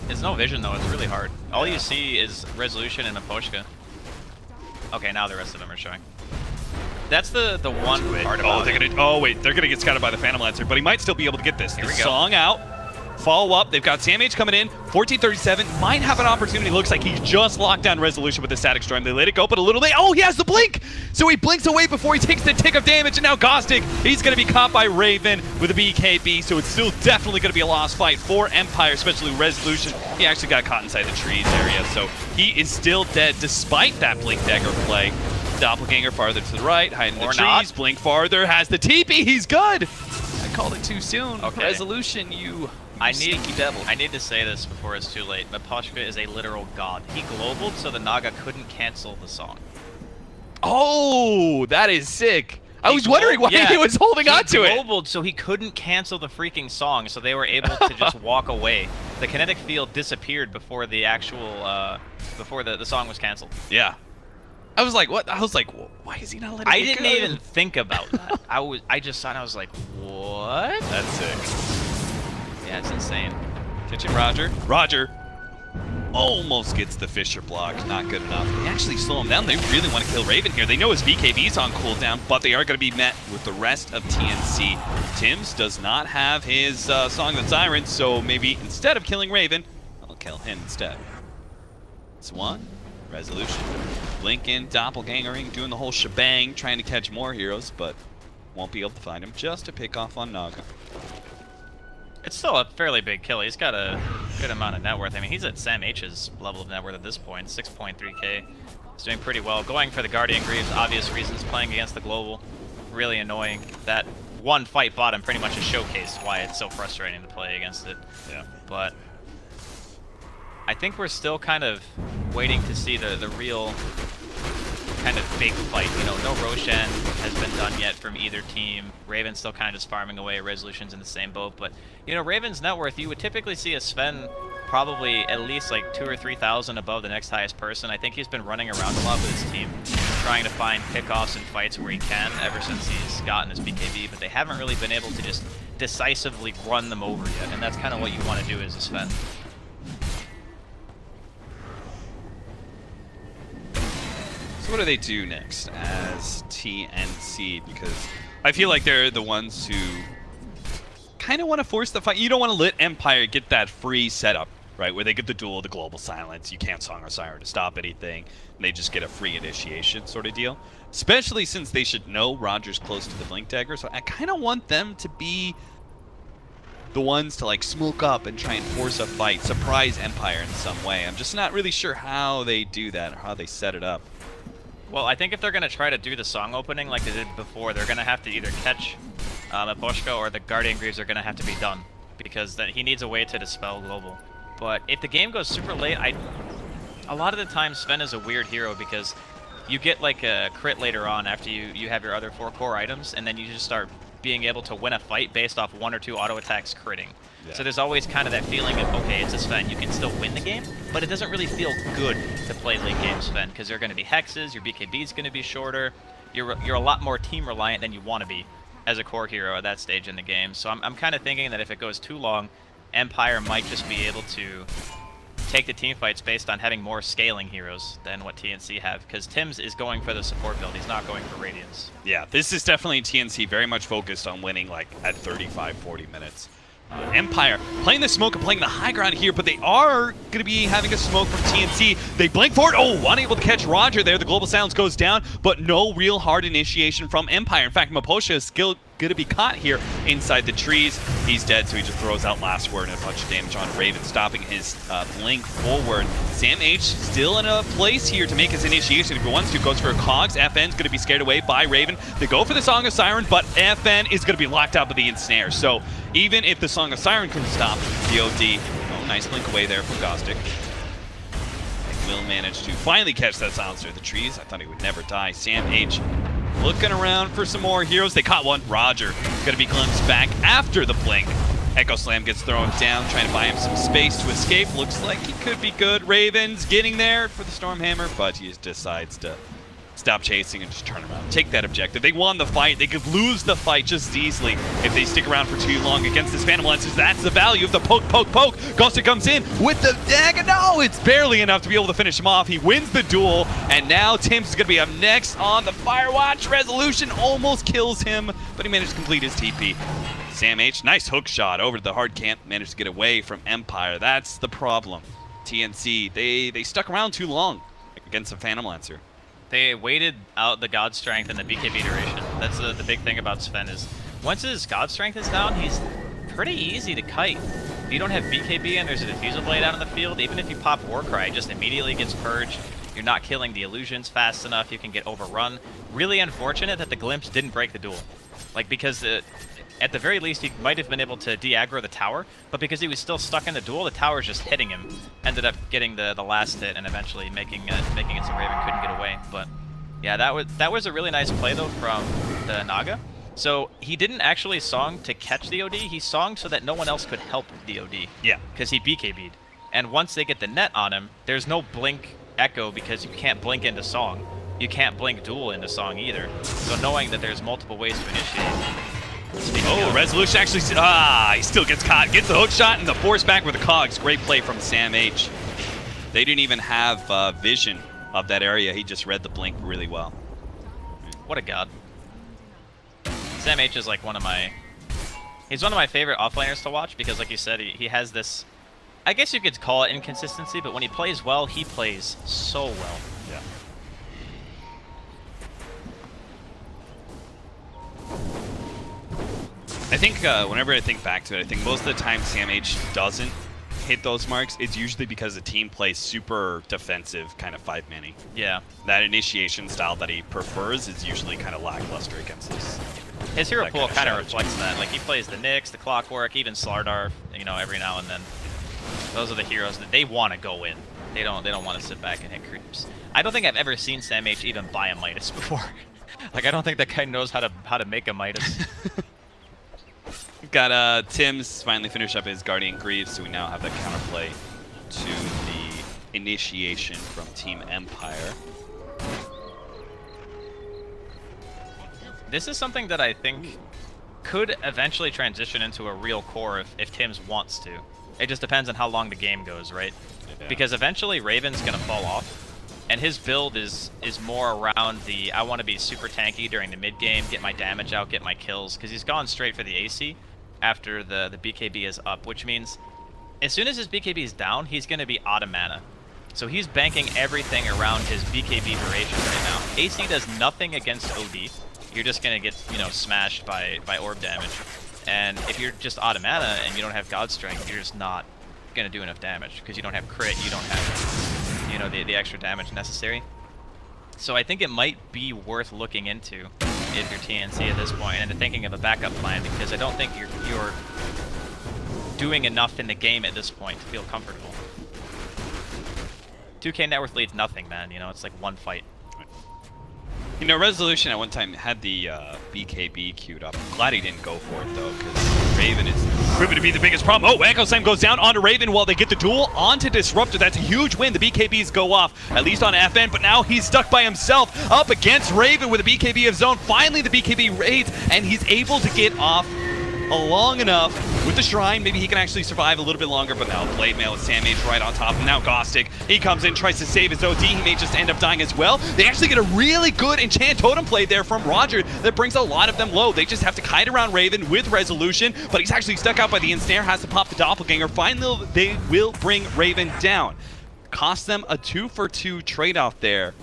There's no vision though, it's really hard. All you see is Resolution and Aposhka. Okay, now the rest of them are showing. That's the one part about they're gonna get scouted by the Phantom Lancer, but he might still be able to get this. The Song out. follow up. They've got Sam H coming in. 1437 might have an opportunity. Looks like he's just locked down Resolution with the Static Storm. They let it go, but a little late. Oh, he has the blink! So he blinks away before he takes the tick of damage, and now Gostic, he's going to be caught by Raven with a BKB, so it's still definitely going to be a lost fight for Empire, especially Resolution. He actually got caught inside the trees area, so he is still dead despite that blink dagger play. Doppelganger farther to the right, hiding in the trees. Not. Blink farther, has the TP, he's good! I called it too soon. Okay. Resolution, you sneaky devil. I need to say this before it's too late. Miposhka is a literal god. He globaled so the Naga couldn't cancel the song. Oh, that is sick. I was wondering why he was holding on to it. He globaled so he couldn't cancel the freaking song, so they were able to just walk away. The kinetic field disappeared before the actual, before the song was canceled. Yeah. I was like, what? I was like, why is he not letting I it didn't go? even think about that. I just saw it and I was like, what? That's sick. Yeah, it's insane. Kitchen Roger. Roger almost gets the Fisher block. Not good enough. They actually slow him down. They really want to kill Raven here. They know his BKB's on cooldown, but they are going to be met with the rest of TNC. Tims does not have his Song of the Siren, so maybe instead of killing Raven, I'll kill him instead. It's one. Resolution. Lincoln, doppelgangering, doing the whole shebang, trying to catch more heroes, but won't be able to find him just to pick off on Naga. It's still a fairly big kill. He's got a good amount of net worth. I mean, he's at Sam H's level of net worth at this point, 6.3k. He's doing pretty well. Going for the Guardian Greaves, obvious reasons, playing against the Global. Really annoying. That one fight bottom pretty much has showcased why it's so frustrating to play against it. Yeah. But I think we're still kind of waiting to see the real kind of big fight. You know, no Roshan has been done yet from either team. Raven's still kind of just farming away. Resolution's in the same boat. But, you know, Raven's net worth, you would typically see a Sven probably at least like 2,000 or 3,000 above the next highest person. I think he's been running around a lot with his team, trying to find pickoffs and fights where he can ever since he's gotten his BKB, but they haven't really been able to just decisively run them over yet, and that's kind of what you want to do as a Sven. So what do they do next as TNC? Because I feel like they're the ones who kind of want to force the fight. You don't want to let Empire get that free setup, right? Where they get the duel, the global silence. You can't Song of Siren to stop anything. And they just get a free initiation sort of deal. Especially since they should know Roger's close to the Blink Dagger. So I kind of want them to be the ones to like smoke up and try and force a fight, surprise Empire in some way. I'm just not really sure how they do that or how they set it up. Well, I think if they're going to try to do the song opening like they did before, they're going to have to either catch Miposhka or the Guardian Greaves are going to have to be done, because then he needs a way to dispel Global. But if the game goes super late, a lot of the time Sven is a weird hero because you get like a crit later on after you have your other 4 core items, and then you just start being able to win a fight based off 1 or 2 auto attacks critting. Yeah. So there's always kind of that feeling of, okay, it's a Sven, you can still win the game, but it doesn't really feel good to play late game Sven, because there are going to be hexes, your BKB is going to be shorter, you're a lot more team reliant than you want to be as a core hero at that stage in the game. So I'm kind of thinking that if it goes too long, Empire might just be able to take the team fights based on having more scaling heroes than what TNC have, because Tims is going for the support build, he's not going for Radiance. Yeah, this is definitely TNC very much focused on winning like at 35-40 minutes. Empire playing the smoke and playing the high ground here, but they are going to be having a smoke from TNC. They blink forward. Oh, unable to catch Roger there. The global silence goes down, but no real hard initiation from Empire. In fact, Miposhka is still going to be caught here inside the trees. He's dead, so he just throws out last word and a bunch of damage on Raven, stopping his blink forward. Sam H still in a place here to make his initiation. If he wants to, goes for a Cogs. FN's going to be scared away by Raven. They go for the Song of Siren, but FN is going to be locked out by the ensnare. So even if the Song of Siren can stop the OD, oh, nice blink away there from Gostic. Will manage to finally catch that silencer in the trees. I thought he would never die. Sam H looking around for some more heroes. They caught one. Roger going to be glimpsed back after the blink. Echo Slam gets thrown down, trying to buy him some space to escape. Looks like he could be good. Raven's getting there for the Stormhammer, but he decides to stop chasing and just turn around. Take that objective. They won the fight. They could lose the fight just as easily if they stick around for too long against this Phantom Lancers. That's the value of the poke. Ghosted comes in with the dagger. No, it's barely enough to be able to finish him off. He wins the duel, and now Tim's is going to be up next on the Firewatch. Resolution almost kills him, but he managed to complete his TP. Sam H, nice hook shot over to the hard camp, managed to get away from Empire. That's the problem. TNC, they stuck around too long against the Phantom Lancer. They waited out the God Strength and the BKB duration. That's the big thing about Sven is once his God Strength is down, he's pretty easy to kite. If you don't have BKB and there's a Diffusal Blade out in the field, even if you pop Warcry, it just immediately gets purged. You're not killing the illusions fast enough, you can get overrun. Really unfortunate that the Glimpse didn't break the duel. Like, because at the very least, he might have been able to de-aggro the tower, but because he was still stuck in the duel, the tower's just hitting him. Ended up getting the last hit and eventually making it so Raven couldn't get away. But yeah, that was a really nice play though from the Naga. So he didn't actually song to catch the OD, he songed so that no one else could help the OD. Yeah. Because he BKB'd. And once they get the net on him, there's no blink echo because you can't blink into song. You can't blink duel into song either. So knowing that there's multiple ways to initiate. Oh, Resolution actually, he still gets caught. Gets the hook shot and the force back with the cogs. Great play from Sam H. They didn't even have vision of that area. He just read the blink really well. What a god. Sam H is like he's one of my favorite offlaners to watch because like you said, he has this, I guess you could call it inconsistency, but when he plays well, he plays so well. Yeah. I think whenever I think back to it, I think most of the time Sam H doesn't hit those marks, it's usually because the team plays super defensive, kind of 5-manny. Yeah. That initiation style that he prefers is usually kind of lackluster against this. His hero pool kind of reflects that. Like, he plays the Nyx, the Clockwork, even Slardar, you know, every now and then. Those are the heroes that they want to go in. They don't want to sit back and hit creeps. I don't think I've ever seen Sam H even buy a Midas before. Like, I don't think that guy knows how to make a Midas. We've got Tim's finally finished up his Guardian Greaves, so we now have the counterplay to the initiation from Team Empire. This is something that I think could eventually transition into a real core if Tim's wants to. It just depends on how long the game goes, right? Yeah. Because eventually Raven's gonna fall off, and his build is more around the I want to be super tanky during the mid game, get my damage out, get my kills, because he's gone straight for the AC after the BKB is up, which means as soon as his BKB is down, he's gonna be out of mana. So he's banking everything around his BKB duration right now. AC does nothing against OD. You're just gonna get, you know, smashed by orb damage. And if you're just out of mana and you don't have God Strength, you're just not gonna do enough damage because you don't have crit, you don't have, you know, the extra damage necessary. So I think it might be worth looking into if you're TNC at this point and thinking of a backup plan, because I don't think you're doing enough in the game at this point to feel comfortable. 2K net worth leads nothing, man. You know, it's like one fight. You know, Resolution at one time had the BKB queued up. I'm glad he didn't go for it, though, because Raven is proving to be the biggest problem. Oh, Echo Slam goes down onto Raven while they get the duel onto Disruptor. That's a huge win. The BKBs go off, at least on FN, but now he's stuck by himself up against Raven with a BKB of his own. Finally, the BKB raids, and he's able to get off long enough with the Shrine. Maybe he can actually survive a little bit longer, but now Blade Mail with Sam H right on top. And now Gostic, he comes in, tries to save his OD. He may just end up dying as well. They actually get a really good Enchant Totem play there from Roger that brings a lot of them low. They just have to kite around Raven with Resolution, but he's actually stuck out by the Ensnare, has to pop the Doppelganger. Finally, they will bring Raven down. Cost them a 2-for-2 trade-off there,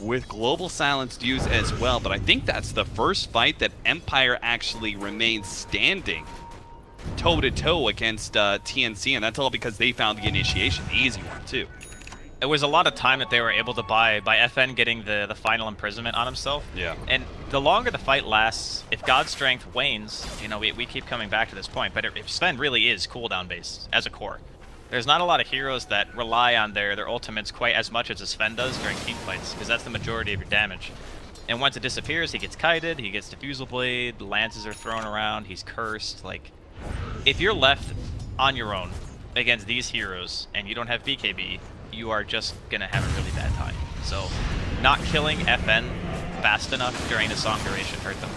with Global Silence used as well, but I think that's the first fight that Empire actually remains standing toe-to-toe against TNC, and that's all because they found the initiation, the easy one too. It was a lot of time that they were able to buy by FN getting the final imprisonment on himself. Yeah. And the longer the fight lasts, if God's Strength wanes, you know, we keep coming back to this point, but if Sven really is cooldown based as a core, there's not a lot of heroes that rely on their ultimates quite as much as a Sven does during team fights, because that's the majority of your damage. And once it disappears, he gets kited, he gets Diffusal Blade, lances are thrown around, he's cursed. Like, if you're left on your own against these heroes and you don't have BKB, you are just gonna have a really bad time. So not killing FN fast enough during the song duration hurt them.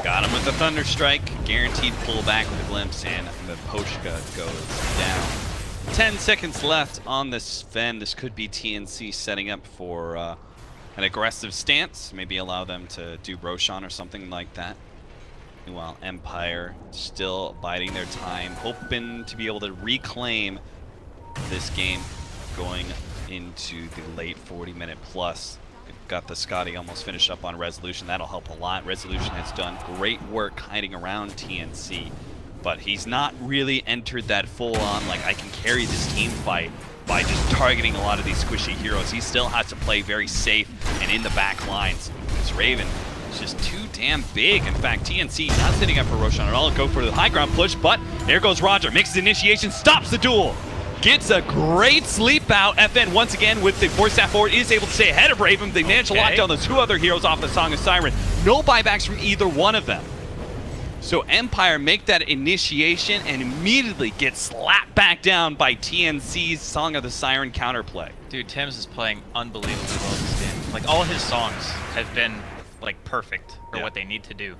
Got him with the Thunder Strike, guaranteed pullback with a glimpse, and the Poshka goes down. 10 seconds left on this Fen. This could be TNC setting up for an aggressive stance, maybe allow them to do Roshan or something like that. Meanwhile, Empire still biding their time, hoping to be able to reclaim this game going into the late 40-minute plus. Got the Scotty almost finished up on Resolution. That'll help a lot. Resolution has done great work hiding around TNC, but he's not really entered that full-on, like, I can carry this team fight by just targeting a lot of these squishy heroes. He still has to play very safe and in the back lines. This Raven is just too damn big. In fact, TNC not sitting up for Roshan at all. Go for the high ground push, but there goes Roger. Mixes initiation, stops the duel. Gets a great sleep out. FN once again with the force staff forward is able to stay ahead of Raven. They managed to lock down the two other heroes off the Song of Siren. No buybacks from either one of them. So Empire make that initiation and immediately get slapped back down by TNC's Song of the Siren counterplay. Dude, Tim's is playing unbelievably well this game. Like, all his songs have been, like, perfect for what they need to do.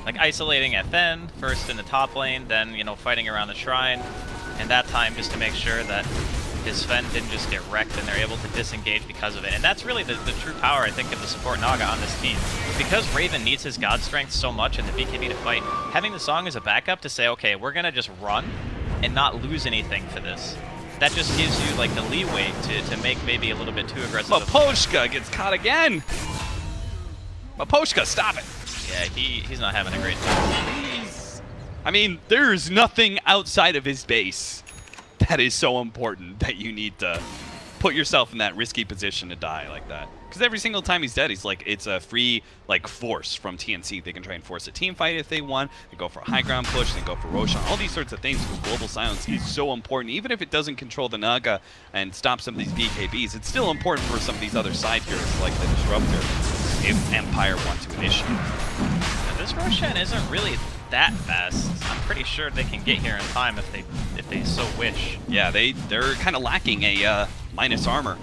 Like, isolating FN first in the top lane, then, you know, fighting around the shrine. And that time just to make sure that his Sven didn't just get wrecked and they're able to disengage because of it. And that's really the true power, I think, of the support Naga on this team. Because Raven needs his God Strength so much in the BKB to fight, having the Song as a backup to say, okay, we're going to just run and not lose anything for this. That just gives you, like, the leeway to make maybe a little bit too aggressive. Maposhka gets caught again! Maposhka, stop it! Yeah, he's not having a great time. I mean, there's nothing outside of his base that is so important that you need to put yourself in that risky position to die like that. Because every single time he's dead, he's like, it's a free, like, force from TNC. They can try and force a team fight if they want. They go for a high ground push, they go for Roshan. All these sorts of things with Global Silence is so important. Even if it doesn't control the Naga and stop some of these BKBs, it's still important for some of these other side heroes like the Disruptor if Empire want to initiate. Now, this Roshan isn't really that fast. I'm pretty sure they can get here in time if they so wish. Yeah, they're kind of lacking a minus armor.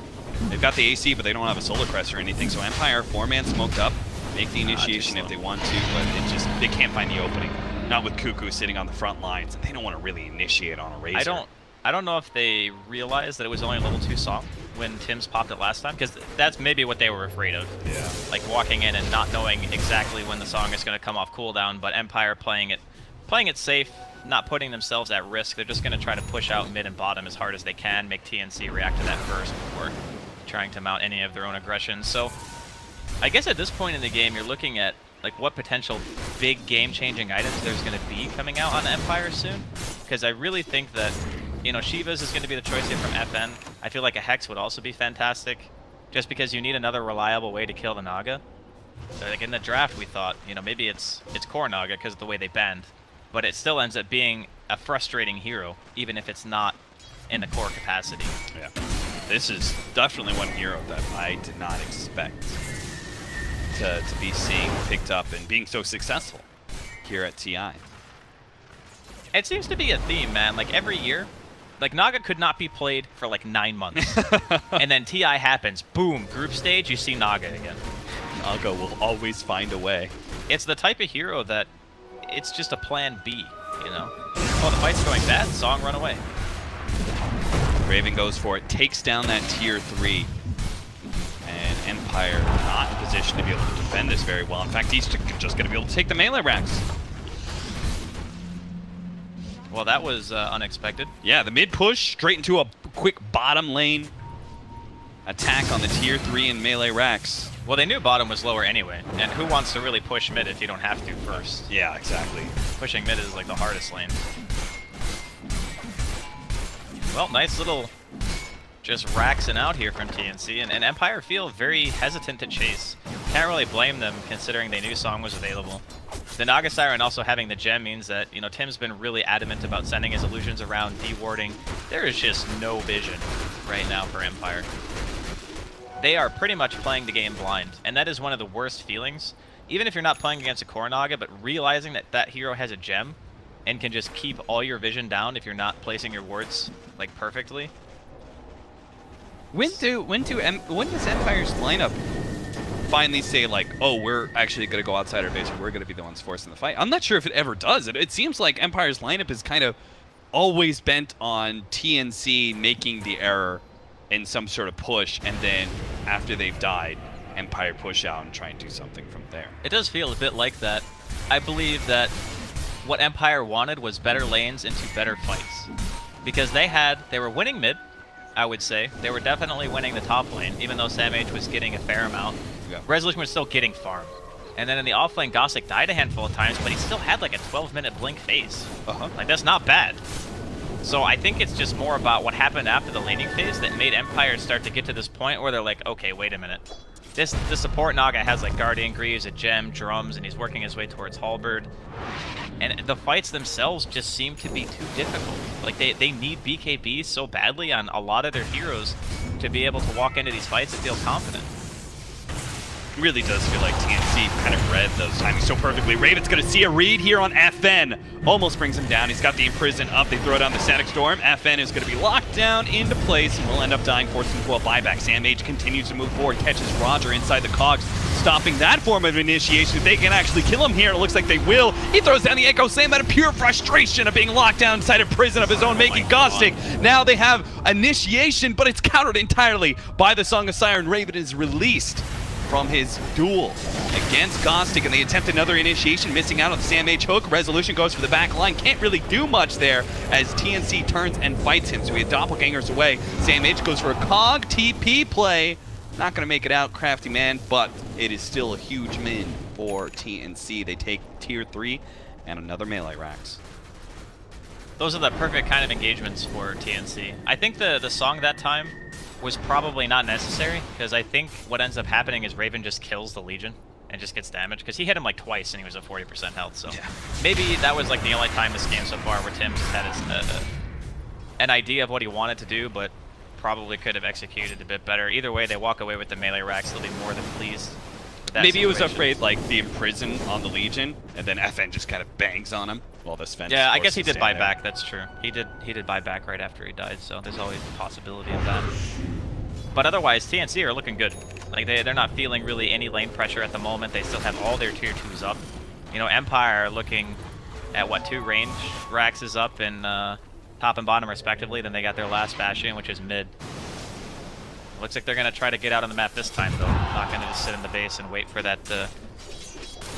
They've got the AC, but they don't have a Solar Crest or anything. So Empire 4-man smoked up, make the initiation if they want to, but they can't find the opening. Not with Cuckoo sitting on the front lines. They don't want to really initiate on a Razor. I don't know if they realized that it was only a level 2 song when Tim's popped it last time, because that's maybe what they were afraid of. Yeah. Like walking in and not knowing exactly when the song is going to come off cooldown, but Empire playing it safe, not putting themselves at risk. They're just going to try to push out mid and bottom as hard as they can, make TNC react to that first before trying to mount any of their own aggression. So I guess at this point in the game, you're looking at like what potential big game-changing items there's going to be coming out on Empire soon, because I really think that, you know, Shiva's is going to be the choice here from FN. I feel like a Hex would also be fantastic, just because you need another reliable way to kill the Naga. So like in the draft, we thought, you know, maybe it's core Naga because of the way they bend, but it still ends up being a frustrating hero, even if it's not in the core capacity. Yeah, this is definitely one hero that I did not expect to be seeing picked up and being so successful here at TI. It seems to be a theme, man. Like every year, like Naga could not be played for like 9 months. And then TI happens, boom, group stage, you see Naga again. Naga will always find a way. It's the type of hero that it's just a plan B, you know? Oh, the fight's going bad, Song run away. Raven goes for it, takes down that tier 3. And Empire not in position to be able to defend this very well. In fact, he's just going to be able to take the melee racks. Well, that was unexpected. Yeah, the mid push straight into a quick bottom lane attack on the tier 3 and melee racks. Well, they knew bottom was lower anyway, and who wants to really push mid if you don't have to first? Yeah, exactly. Pushing mid is like the hardest lane. Well, nice little just raxing out here from TNC, and Empire feel very hesitant to chase. Can't really blame them considering they knew Song was available. The Naga Siren also having the gem means that, you know, Tim's been really adamant about sending his illusions around, de-warding. There is just no vision right now for Empire. They are pretty much playing the game blind, and that is one of the worst feelings. Even if you're not playing against a core Naga, but realizing that that hero has a gem and can just keep all your vision down if you're not placing your wards, like, perfectly. When does Empire's lineup finally say like, oh, we're actually going to go outside our base, and we're going to be the ones forcing the fight. I'm not sure if it ever does. It seems like Empire's lineup is kind of always bent on TNC making the error in some sort of push, and then after they've died, Empire push out and try and do something from there. It does feel a bit like that. I believe that what Empire wanted was better lanes into better fights. Because they were winning mid, I would say. They were definitely winning the top lane, even though SamH was getting a fair amount. Yeah. Resolution was still getting farm. And then in the offlane, Gossick died a handful of times, but he still had like a 12-minute blink phase. Like, that's not bad. So I think it's just more about what happened after the laning phase that made Empire start to get to this point where they're like, okay, wait a minute. The support Naga has like Guardian Greaves, a gem, drums, and he's working his way towards Halberd. And the fights themselves just seem to be too difficult. Like, they need BKB so badly on a lot of their heroes to be able to walk into these fights and feel confident. It really does feel like TNC kind of read those timings so perfectly. Raven's going to see a read here on FN. Almost brings him down. He's got the Imprison up. They throw down the Static Storm. FN is going to be locked down into place and will end up dying, forcing into a buyback. SamH continues to move forward, catches Roger inside the cogs, stopping that form of initiation. If they can actually kill him here, it looks like they will. He throws down the Echo Slam out of pure frustration of being locked down inside a prison of his own making. Gossick, now they have initiation, but it's countered entirely by the Song of Siren. Raven is released from his duel against Gossick, and they attempt another initiation, missing out on the SamH hook. Resolution goes for the back line, can't really do much there as TNC turns and fights him, so we have doppelgangers away. SamH goes for a cog TP play, not going to make it out, Crafty Man, but it is still a huge min for TNC. They take tier 3 and another melee racks. Those are the perfect kind of engagements for TNC. I think the song that time was probably not necessary, because I think what ends up happening is Raven just kills the Legion and just gets damaged, because he hit him like twice and he was at 40% health, so yeah. Maybe that was like the only time this game so far where Tim just had an idea of what he wanted to do, but probably could have executed a bit better. Either way, they walk away with the melee racks, they'll be more than pleased. Maybe he was afraid like the Imprison on the Legion, and then FN just kind of bangs on him while the Sven. Yeah, I guess he did buy back, that's true. He did buy back right after he died, so there's always the possibility of that. But otherwise, TNC are looking good. Like, they're not feeling really any lane pressure at the moment. They still have all their tier 2s up. You know, Empire are looking at, what, 2 range racks is up in top and bottom respectively. Then they got their last Bastion, which is mid. Looks like they're going to try to get out on the map this time, though. Not going to just sit in the base and wait for that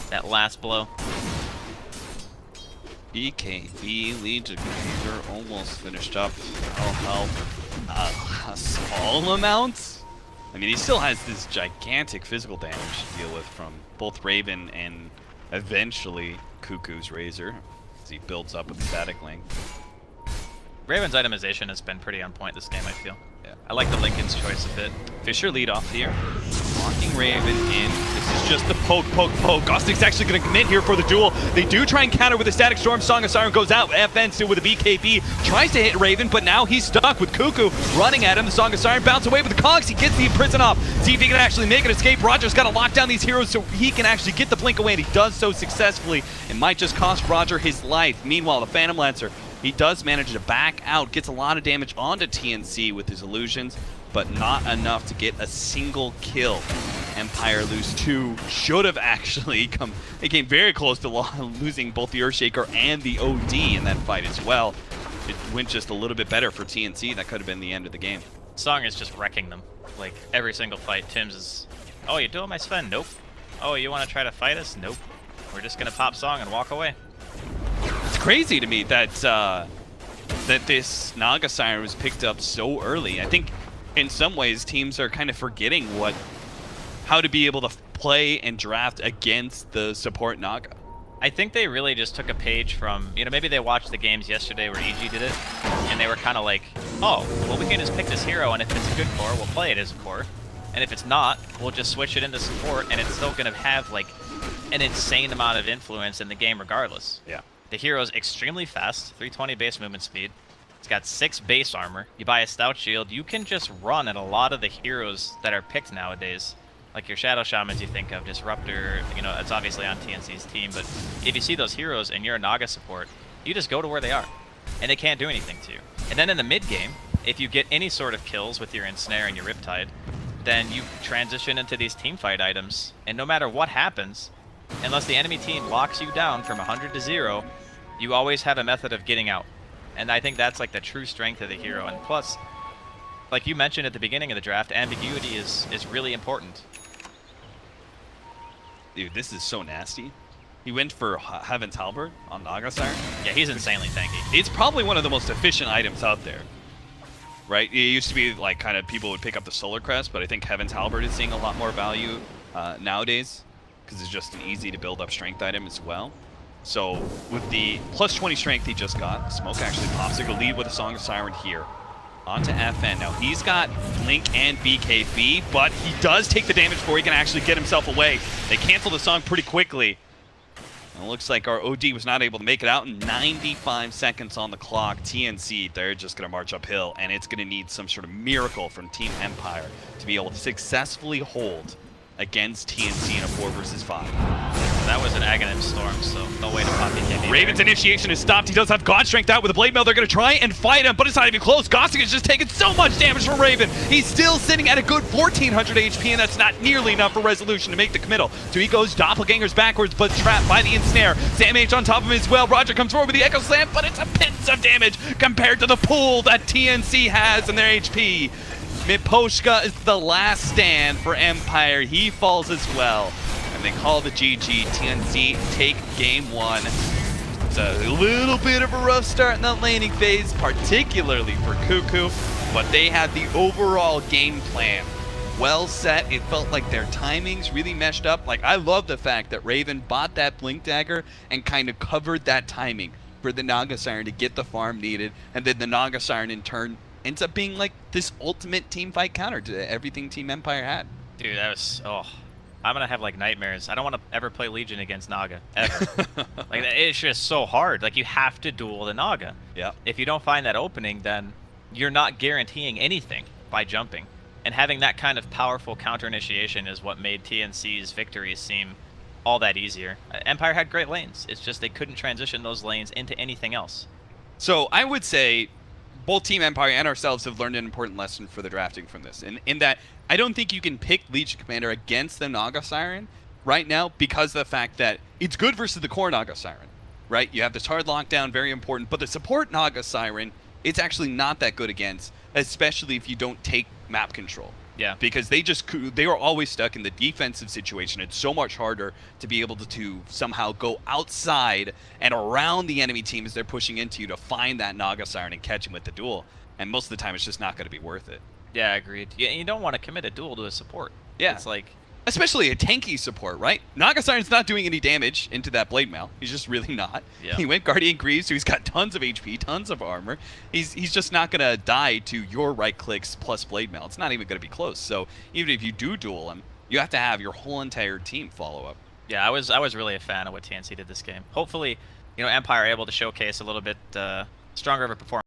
that last blow. BKB Legion Computer almost finished up. A small amount? I mean, he still has this gigantic physical damage to deal with from both Raven and eventually Cuckoo's Razor as he builds up with the static link. Raven's itemization has been pretty on point this game, I feel. Yeah. I like the Lincoln's choice a bit. Fisher lead off here. Locking Raven in. This is just the poke. Gossick's actually going to commit here for the duel. They do try and counter with the Static Storm. Song of Siren goes out. FN still with a BKB. Tries to hit Raven, but now he's stuck with Cuckoo running at him. The Song of Siren bounce away with the cogs. He gets the Imprison off. See if he can actually make an escape. Roger's got to lock down these heroes so he can actually get the blink away, and he does so successfully. It might just cost Roger his life. Meanwhile, the Phantom Lancer, he does manage to back out, gets a lot of damage onto TNC with his illusions, but not enough to get a single kill. Empire lose 2. Should have actually come. They came very close to losing both the Earthshaker and the OD in that fight as well. It went just a little bit better for TNC. That could have been the end of the game. Song is just wrecking them. Like, every single fight, Tim's is, oh, you doing my Sven? Nope. Oh, you want to try to fight us? Nope. We're just going to pop Song and walk away. It's crazy to me that that this Naga Siren was picked up so early. I think in some ways teams are kind of forgetting how to be able to play and draft against the support Naga. I think they really just took a page from, you know, maybe they watched the games yesterday where EG did it, and they were kind of like, oh, well, we can just pick this hero, and if it's a good core, we'll play it as a core. And if it's not, we'll just switch it into support, and it's still going to have, like, an insane amount of influence in the game regardless. Yeah. The hero's extremely fast, 320 base movement speed. It's got 6 base armor. You buy a stout shield, you can just run at a lot of the heroes that are picked nowadays. Like your Shadow Shamans you think of, Disruptor, you know, it's obviously on TNC's team, but if you see those heroes and you're a Naga support, you just go to where they are, and they can't do anything to you. And then in the mid game, if you get any sort of kills with your Ensnare and your Riptide, then you transition into these team fight items, and no matter what happens, unless the enemy team locks you down from 100 to 0, you always have a method of getting out. And I think that's like the true strength of the hero. And plus, like you mentioned at the beginning of the draft, ambiguity is really important. Dude, this is so nasty. He went for Heaven's Halberd on Nagasire. Yeah, he's insanely tanky. It's probably one of the most efficient items out there. Right? It used to be like kind of people would pick up the Solar Crest, but I think Heaven's Halberd is seeing a lot more value nowadays because it's just an easy to build up strength item as well. So with the plus 20 strength he just got, Smoke actually pops to go lead with a Song of Siren here. Onto FN. Now he's got Blink and BKB, but he does take the damage before he can actually get himself away. They cancel the song pretty quickly. And it looks like our OD was not able to make it out in 95 seconds on the clock. TNC, they're just going to march uphill, and it's going to need some sort of miracle from Team Empire to be able to successfully hold against TNC in a 4 versus 5. That was an Aghanim Storm, so no way to pop BKB. Raven's initiation is stopped. He does have God Strength out with a Blade Mail. They're going to try and fight him, but it's not even close. Gossing has just taken so much damage from Raven. He's still sitting at a good 1,400 HP, and that's not nearly enough for Resolution to make the committal. So he goes Doppelgangers backwards, but trapped by the Ensnare. Sam H on top of him as well. Roger comes forward with the Echo Slam, but it's a pence of damage compared to the pool that TNC has in their HP. Miposhka is the last stand for Empire. He falls as well. And they call the GG. TNC take game 1. It's a little bit of a rough start in that laning phase, particularly for Cuckoo, but they had the overall game plan well set. It felt like their timings really meshed up. Like, I love the fact that Raven bought that Blink Dagger and kind of covered that timing for the Naga Siren to get the farm needed, and then the Naga Siren in turn ends up being like this ultimate team fight counter to everything Team Empire had. Dude, that was, oh, I'm gonna have like nightmares. I don't want to ever play Legion against Naga, ever. Like, it's just so hard. Like, you have to duel the Naga. Yeah. If you don't find that opening, then you're not guaranteeing anything by jumping. And having that kind of powerful counter initiation is what made TNC's victories seem all that easier. Empire had great lanes. It's just they couldn't transition those lanes into anything else. So I would say both Team Empire and ourselves have learned an important lesson for the drafting from this. In that, I don't think you can pick Legion Commander against the Naga Siren right now because of the fact that it's good versus the core Naga Siren, right? You have this hard lockdown, very important, but the support Naga Siren, it's actually not that good against, especially if you don't take map control. Yeah. Because they are always stuck in the defensive situation. It's so much harder to be able to somehow go outside and around the enemy team as they're pushing into you to find that Naga Siren and catch him with the duel. And most of the time, it's just not going to be worth it. Yeah, agreed. You don't want to commit a duel to a support. Yeah. It's like, especially a tanky support, right? Naga Siren's not doing any damage into that Blade Mail. He's just really not. Yeah. He went Guardian Greaves, so he's got tons of HP, tons of armor. He's just not going to die to your right clicks plus Blade Mail. It's not even going to be close. So even if you do duel him, you have to have your whole entire team follow up. Yeah, I was really a fan of what TNC did this game. Hopefully, you know, Empire able to showcase a little bit stronger of a performance